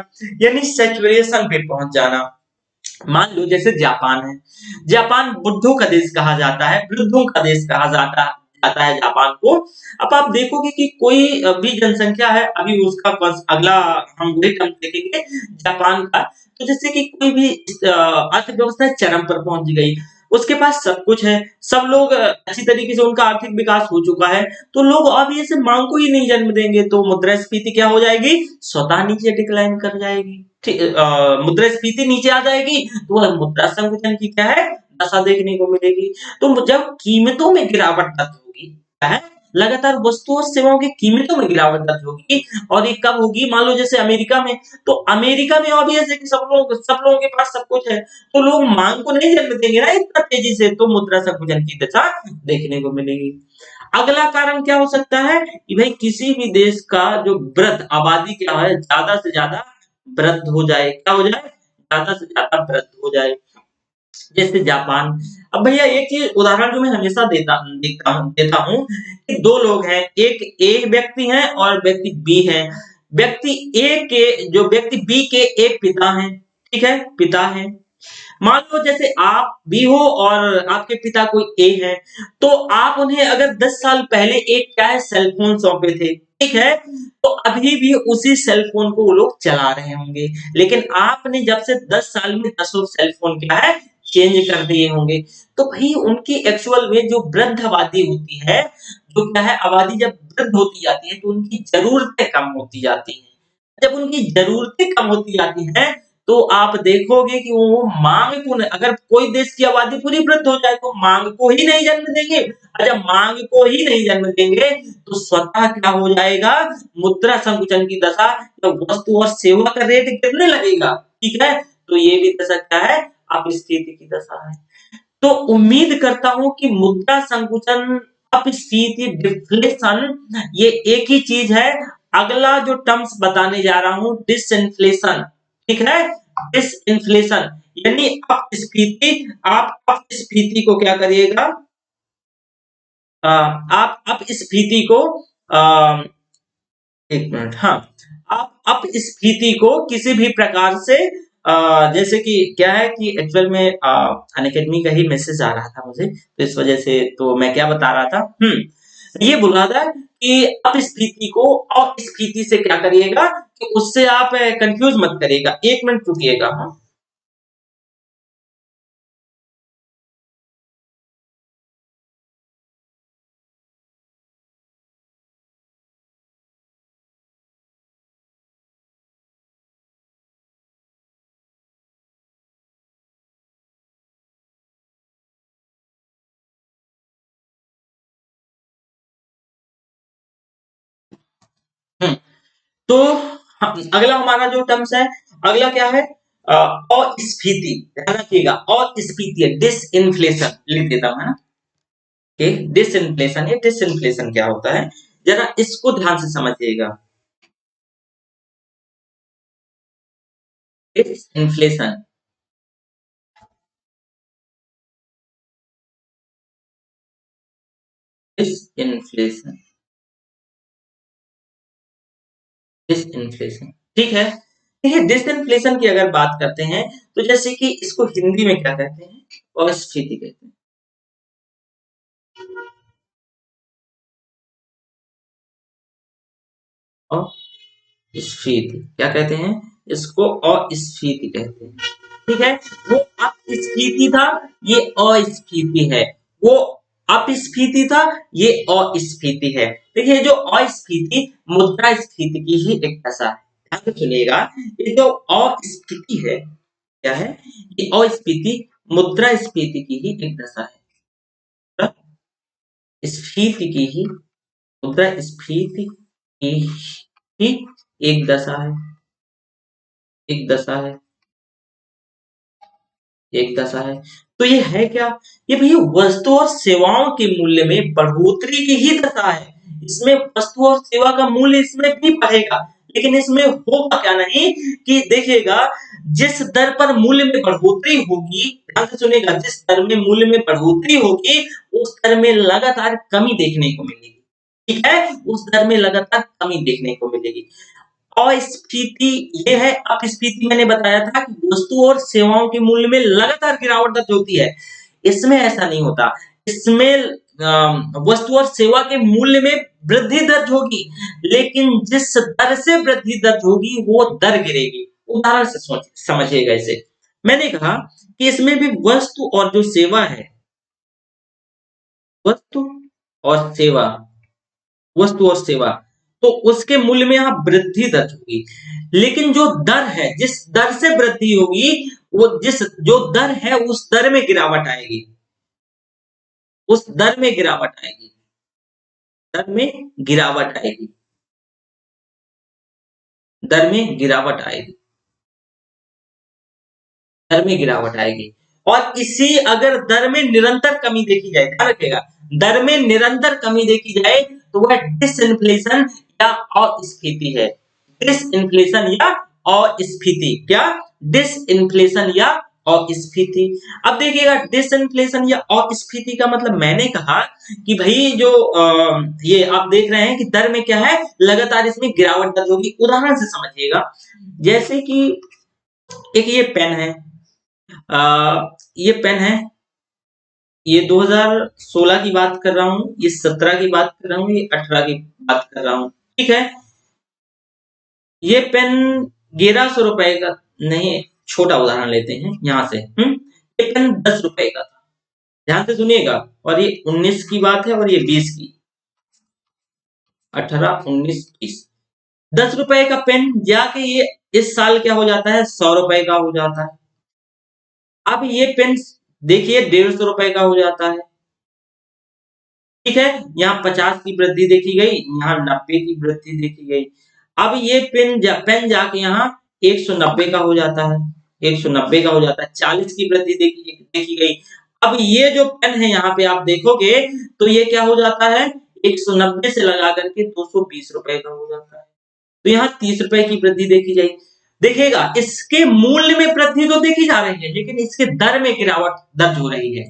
यानी सैचुरेशन पे पहुंच जाना। मान लो जैसे जापान है, जापान बुद्धों का देश कहा जाता है, वृद्धों का देश कहा जाता जाता है जापान को। अब आप देखोगे कि कोई भी जनसंख्या है, अभी उसका अगला हम वही टर्म देखेंगे जापान का। तो जैसे कि कोई भी अर्थव्यवस्था चरम पर पहुंच गई, उसके पास सब कुछ है, सब लोग अच्छी तरीके से उनका आर्थिक विकास हो चुका है, तो लोग अब ये से मांग को ही नहीं जन्म देंगे, तो मुद्रास्फीति क्या हो जाएगी? स्वतः नीचे डिक्लाइन कर जाएगी। मुद्रास्फीति नीचे आ जाएगी तो वह मुद्रा संकुचन की क्या है? दशा देखने को मिलेगी। तो जब कीमतों में गिरावट दर्ज होगी, क्या है? लगातार वस्तु और सेवाओं की कीमतों में गिरावट दर्ज होगी और ये कब होगी? मान लो जैसे अमेरिका में, तो अमेरिका में ऑब्वियस है कि सब लोगों के पास सब कुछ है, तो लोग मांग को नहीं जन्म देंगे ना इतना तेजी से, तो मुद्रा संकुचन की दशा देखने को मिलेगी। अगला कारण क्या हो सकता है कि भाई किसी भी देश का जो वृद्ध आबादी क्या है, ज्यादा से ज्यादा वृद्ध हो जाए। क्या हो जाए? ज्यादा से ज्यादा वृद्ध हो जाए, जैसे जापान। अब भैया एक चीज उदाहरण जो मैं हमेशा देता हूँ कि दो लोग हैं, एक ए व्यक्ति है और व्यक्ति बी है। व्यक्ति ए के जो व्यक्ति बी के एक पिता हैं, ठीक है, पिता हैं। मान लो जैसे आप भी हो और आपके पिता कोई ए है, तो आप उन्हें अगर 10 साल पहले एक क्या है सेल फोन सौंपे थे, ठीक है, तो अभी भी उसी सेल फोन को वो लोग चला रहे होंगे। लेकिन आपने जब से 10 साल में दसों सेल फोन क्या है चेंज कर दिए होंगे। तो भाई उनकी एक्चुअल में जो वृद्ध आबादी होती है, जो क्या है आबादी जब वृद्ध होती जाती है तो उनकी जरूरतें कम होती जाती हैं। जब उनकी जरूरतें कम होती जाती हैं, तो आप देखोगे कि वो मांग को अगर कोई देश की आबादी पूरी वृद्ध हो जाए तो मांग को ही नहीं जन्म देंगे, और जब मांग को ही नहीं जन्म देंगे तो स्वतः क्या हो जाएगा? मुद्रा संकुचन की दशा, तो वस्तु और सेवा का रेट गिरने लगेगा, ठीक है। तो ये भी दशा क्या है? अपस्फीति की दशा है। तो उम्मीद करता हूं कि मुद्रा संकुचन, अपस्फीति, डिफ्लेशन ये एक ही चीज है। अगला जो टर्म्स बताने जा रहा हूं डिसइंफ्लेशन, ठीक है, डिसइंफ्लेशन यानी अपस्फीति। आप अपस्फीति को क्या करिएगा? आप अपस्फीति को एक मिनट, हाँ, आप अपस्फीति को किसी भी प्रकार से जैसे कि क्या है कि एक्चुअल में अनअकैडमी का ही मैसेज आ रहा था मुझे, तो इस वजह से तो मैं क्या बता रहा था, ये बोल रहा था कि अपस्फीति को अस्फीति से क्या करिएगा कि उससे आप कंफ्यूज मत करिएगा। एक मिनट रुकिएगा, हाँ। हम्म तो अगला हमारा जो टर्म्स है, अगला क्या है? अस्फीति, ध्यान रखिएगा, अस्फीति है, डिसइंफ्लेशन लिख देता हूं, है ना। डिसइंफ्लेशन, ये डिसइंफ्लेशन क्या होता है, जरा इसको ध्यान से समझिएगा। डिसइंफ्लेशन, डिसइंफ्लेशन, डिसइंफ्लेशन, ठीक है। देखिए डिसइंफ्लेशन की अगर बात करते हैं, तो जैसे कि इसको हिंदी में क्या कहते हैं? अस्फीति कहते हैं। अस्फीति क्या कहते हैं? इसको अस्फीति कहते हैं, ठीक है। वो अपस्फीति था, ये अस्फीति है। वो अपस्फीति था, ये अस्फीति है। देखिए जो अस्फीति मुद्रास्फीति की ही एक दशा है। ध्यान से सुनिएगा, ये जो अस्फीति है, क्या है? ये अस्फीति मुद्रास्फीति की ही एक दशा है। स्फीति की ही, मुद्रास्फीति की ही एक दशा है, एक दशा है। एक दशा है। तो ये है क्या? ये भैया वस्तु और सेवाओं के मूल्य में बढ़ोतरी की ही दशा है। इसमें वस्तु और सेवा का मूल्य इसमें भी बढ़ेगा, लेकिन इसमें होगा क्या नहीं कि देखिएगा, जिस दर पर मूल्य में बढ़ोतरी होगी, ध्यान से सुनिएगा, जिस दर में मूल्य में बढ़ोतरी होगी, उस दर में लगातार कमी देखने को मिलेगी। ठीक है? उस दर में लगातार कमी देखने को मिलेगी। अस्फीति ये है। अपस्फीति मैंने बताया था कि वस्तु और सेवाओं के मूल्य में लगातार गिरावट दर्ज होती है। इसमें ऐसा नहीं होता। इसमें वस्तु और सेवा के मूल्य में वृद्धि दर्ज होगी, लेकिन जिस दर से वृद्धि दर्ज होगी वो दर गिरेगी। उदाहरण से सोच समझिएगा इसे। मैंने कहा कि इसमें भी वस्तु और जो सेवा है, वस्तु और सेवा, वस्तु और सेवा, तो उसके मूल्य में यहाँ वृद्धि दर्ज होगी, लेकिन जो दर है, जिस दर से वृद्धि होगी, वो जिस जो दर है उस दर में गिरावट आएगी, उस दर में गिरावट आएगी, दर में गिरावट आएगी, दर में गिरावट आएगी, दर में गिरावट आएगी। और इसी अगर दर में निरंतर कमी देखी जाए, ध्यान रखिएगा, दर में निरंतर कमी देखी जाए तो वह डिसइंफ्लेशन या अस्फीति है। डिसइंफ्लेशन या अस्फीति, क्या? डिसइंफ्लेशन या अस्फीति। अब देखिएगा, डिसइंफ्लेशन या अस्फीति का मतलब मैंने कहा कि भाई जो ये आप देख रहे हैं कि दर में क्या है, लगातार इसमें गिरावट दर्ज होगी। उदाहरण से समझिएगा, जैसे कि एक ये पेन है, ये पेन है, ये 2016 की बात कर रहा हूँ, ये 17 की बात कर रहा हूँ, ये 18 की बात कर रहा हूँ। ठीक है? ये पेन 1100 रुपए का नहीं, छोटा उदाहरण लेते हैं यहाँ से। ये पेन 10 रुपए का था। ध्यान से सुनिएगा। और ये 19 की बात है और ये 20 की, 18, 19, 20। 10 रुपए का पेन जाके ये इस साल क्या हो जाता है, 100 रुपए का हो जाता है। अब ये पेन देखिए 150 रुपए का हो जाता है। ठीक है? यहाँ 50 की वृद्धि देखी गई, यहाँ 90 की वृद्धि देखी गई। अब ये पेन जाके यहाँ 190 का हो जाता है, 190 का हो जाता है, 40 की वृद्धि देखी गई। अब ये जो पेन है यहाँ पे आप देखोगे तो ये क्या हो जाता है, 190 से लगा करके 220 रुपए का हो जाता है। तो यहाँ 30 रुपए की वृद्धि देखी जाएगी। देखिएगा, इसके मूल्य में वृद्धि तो देखी जा रही है, लेकिन इसके दर में गिरावट दर्ज हो रही है।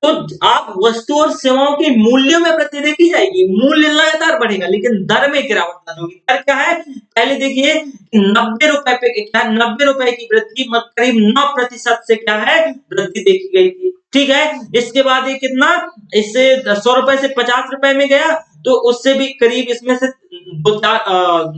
तो आप वस्तु और सेवाओं के मूल्यों में वृद्धि देखी जाएगी, मूल्य लगातार बढ़ेगा, लेकिन दर में गिरावट दर्ज होगी। दर क्या है? पहले देखिए, 90 रुपए पे क्या, 90 रुपए की वृद्धि करीब 9% से क्या है, वृद्धि देखी गई थी। ठीक है? इसके बाद ये कितना, इससे 100 रुपए से 50 रुपए में गया, तो उससे भी करीब इसमें से दो चार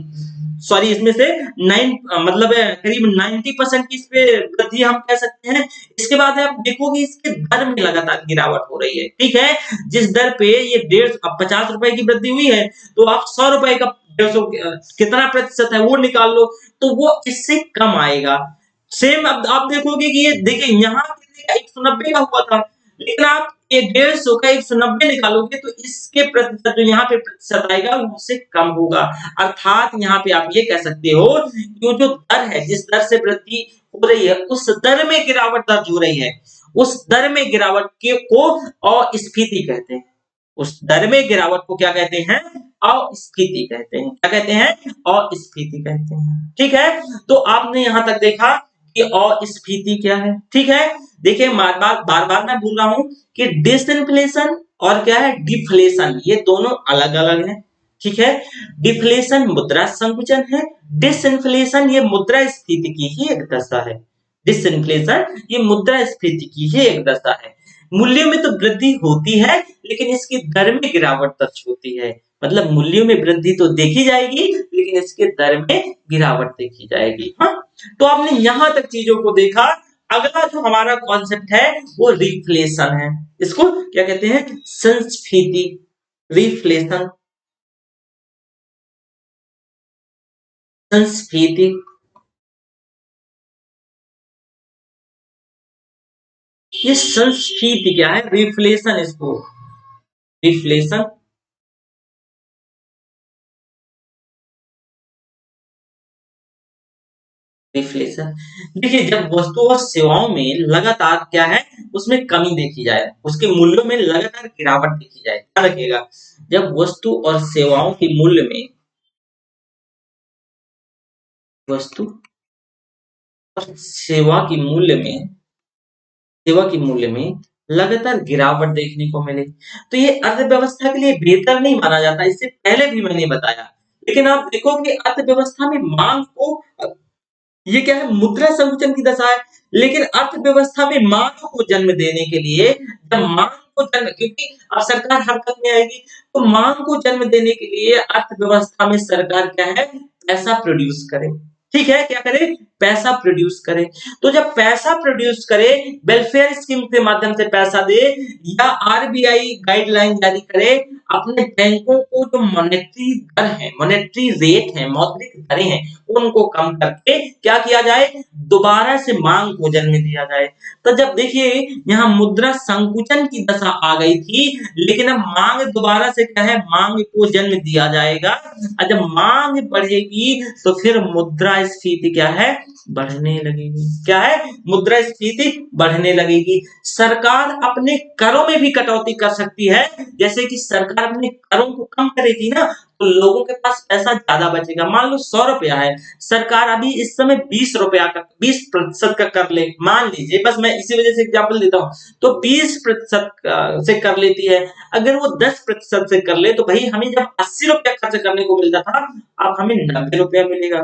सॉरी, इसमें से मतलब करीब 90% की इस पे वृद्धि हम कह सकते हैं। इसके बाद आप देखोगे इसके दर में लगातार गिरावट हो रही है। ठीक है? जिस दर पे ये 50 रुपए की वृद्धि हुई है, तो आप 100 रुपए का 150 कितना प्रतिशत है वो निकाल लो, तो वो इससे कम आएगा। सेम अब आप देखोगे कि ये देखिए, यहाँ 190 का हुआ था, लेकिन आप ये 150 का 190 निकालोगे तो इसके प्रतिशत जो यहाँ पे प्रतिशत आएगा वो उससे कम होगा। अर्थात यहाँ पे आप ये कह सकते हो कि वो जो दर है, जिस दर से वृद्धि हो रही है, उस दर में गिरावट दर्ज हो रही है। उस दर में गिरावट के को अस्फीति कहते हैं। उस दर में गिरावट को क्या कहते हैं? अस्फीति कहते हैं। क्या कहते हैं? अस्फीति कहते हैं। ठीक है? तो आपने यहाँ तक देखा कि अस्फीति क्या है। ठीक है? देखिए, बार-बार मैं बोल रहा हूँ कि डिसइंफ्लेशन और क्या है, डिफ्लेशन, ये दोनों अलग-अलग हैं। ठीक है? डिफ्लेशन मुद्रा संकुचन है, डिसइंफ्लेशन ये मुद्रास्फीति की ही एक दशा है। डिसइंफ्लेशन ये मुद्रास्फीति की ही एक दशा है। मूल्यों में तो वृद्धि होती है, लेकिन इसकी दर में गिरावट दर्ज होती है। मतलब मूल्यों में वृद्धि तो देखी जाएगी, लेकिन इसके दर में गिरावट देखी जाएगी। हाँ, तो आपने यहां तक चीजों को देखा। अगला जो हमारा कॉन्सेप्ट है वो रिफ्लेशन है। इसको क्या कहते हैं? संस्फीति। रिफ्लेशन, संस्फीति। ये संस्फीति क्या है? रिफ्लेशन, इसको रिफ्लेशन। रिफ्लेशन। देखिए, जब वस्तु और सेवाओं में लगातार क्या है, उसमें कमी देखी जाए, उसके मूल्यों में लगातार गिरावट देखी जाए, ध्यान रखिएगा। जब वस्तु और सेवाओं के मूल्य में वस्तु और सेवा के मूल्य में लगातार गिरावट देखने को मिले, तो ये अर्थव्यवस्था के लिए बेहतर नहीं माना जाता। इससे पहले भी मैंने बताया। लेकिन आप देखो कि अर्थव्यवस्था में मांग को ये क्या है, मुद्रा संकुचन की दशा है। लेकिन अर्थव्यवस्था में मांग को जन्म देने के लिए, जब मांग को जन्म, क्योंकि अब सरकार हरकत में आएगी, तो मांग को जन्म देने के लिए अर्थव्यवस्था में सरकार क्या है, पैसा प्रोड्यूस करे। ठीक है, क्या करे, पैसा प्रोड्यूस करे। तो जब पैसा प्रोड्यूस करे, वेलफेयर स्कीम के माध्यम से पैसा दे, या आरबीआई गाइडलाइन जारी करे, अपने बैंकों को जो मॉनेटरी दर है, मॉनेटरी रेट है, मौद्रिक दरें हैं, उनको कम करके क्या किया जाए, दोबारा से मांग को जन्म दिया जाए। तो जब देखिए यहाँ मुद्रा संकुचन की दशा आ गई थी, लेकिन अब मांग दोबारा से क्या है, मांग को जन्म दिया जाएगा। और जब मांग बढ़ेगी तो फिर मुद्रास्फीति क्या है, बढ़ने लगेगी। क्या है, मुद्रास्फीति बढ़ने लगेगी। सरकार अपने करों में भी कटौती कर सकती है। जैसे कि सरकार अपने करों को कम करेगी ना, तो लोगों के पास पैसा ज्यादा बचेगा। मान लो 100 रुपया है, सरकार अभी इस समय 20 रुपया का 20% का कर ले, मान लीजिए, बस मैं इसी वजह से एग्जाम्पल देता हूँ, तो 20% से कर लेती है। अगर वो 10% से कर ले, तो भाई हमें जब 80 रुपया खर्च करने को मिलता था, अब हमें 90 रुपया मिलेगा।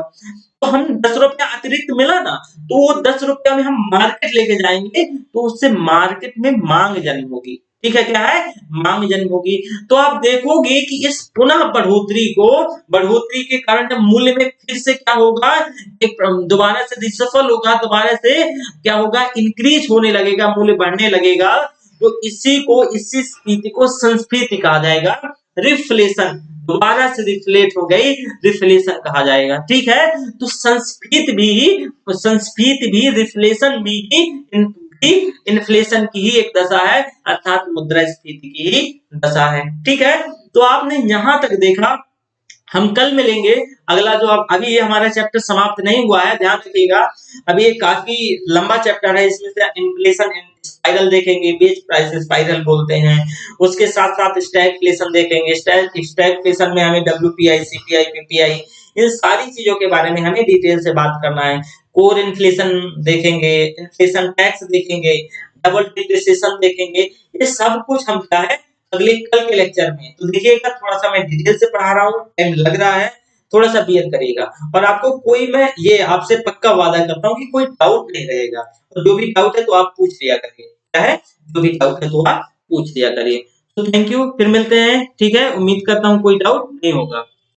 तो हम 10 रुपया अतिरिक्त मिला ना, तो वो 10 रुपया में हम मार्केट लेके जाएंगे, तो उससे मार्केट में मांग जन्म होगी। ठीक है, क्या है, मांग जन्म होगी। तो आप देखोगे कि इस पुनः बढ़ोतरी के कारण जब मूल्य में फिर से क्या होगा, एक दोबारा से रिसफल होगा, दोबारा से क्या होगा, इंक्रीज होने लगेगा, मूल्य बढ़ने लगेगा। तो इसी स्फीति को संस्फीति कहा जाएगा, रिफ्लेशन। दोबारा से रिफ्लेट हो गई, रिफ्लेशन कहा जाएगा। ठीक है, तो संस्फीति भी रिफ्लेशन भी इन्फ्लेशन की ही एक दशा है, अर्थात मुद्रास्फीति की ही दशा है। ठीक है, तो आपने यहां तक देखा। हम कल मिलेंगे। अगला जो अब अभी ये हमारा चैप्टर समाप्त नहीं हुआ है, ध्यान रखिएगा। अभी ये काफी लंबा चैप्टर है, इसमें से इन्फ्लेशन स्पाइरल देखेंगे, बेस प्राइस स्पाइरल बोलते हैं। उसके साथ साथ स्टैगफ्लेशन देखेंगे। स्टैगफ्लेशन में हमें डब्ल्यूपीआई, सीपीआई, पीपीआई, इन सारी चीजों के बारे में हमें डिटेल से बात करना है। कोर इन्फ्लेशन देखेंगे, इन्फ्लेशन टैक्स देखेंगे, डबल डिप्रिसिएशन देखेंगे। ये सब कुछ हम क्या है, अगले कल के लेक्चर में। तो देखिएगा, थोड़ा सा मैं डिटेल से पढ़ा रहा हूँ, टाइम लग रहा है, थोड़ा सा बियर करिएगा। और आपको कोई, मैं ये आपसे पक्का वादा करता हूँ कि कोई डाउट नहीं रहेगा। और जो भी डाउट है तो आप पूछ लिया करिए। क्या है, जो भी डाउट है तो आप पूछ लिया करिए। तो थैंक यू, फिर मिलते हैं। ठीक है, उम्मीद करता हूँ कोई डाउट नहीं होगा।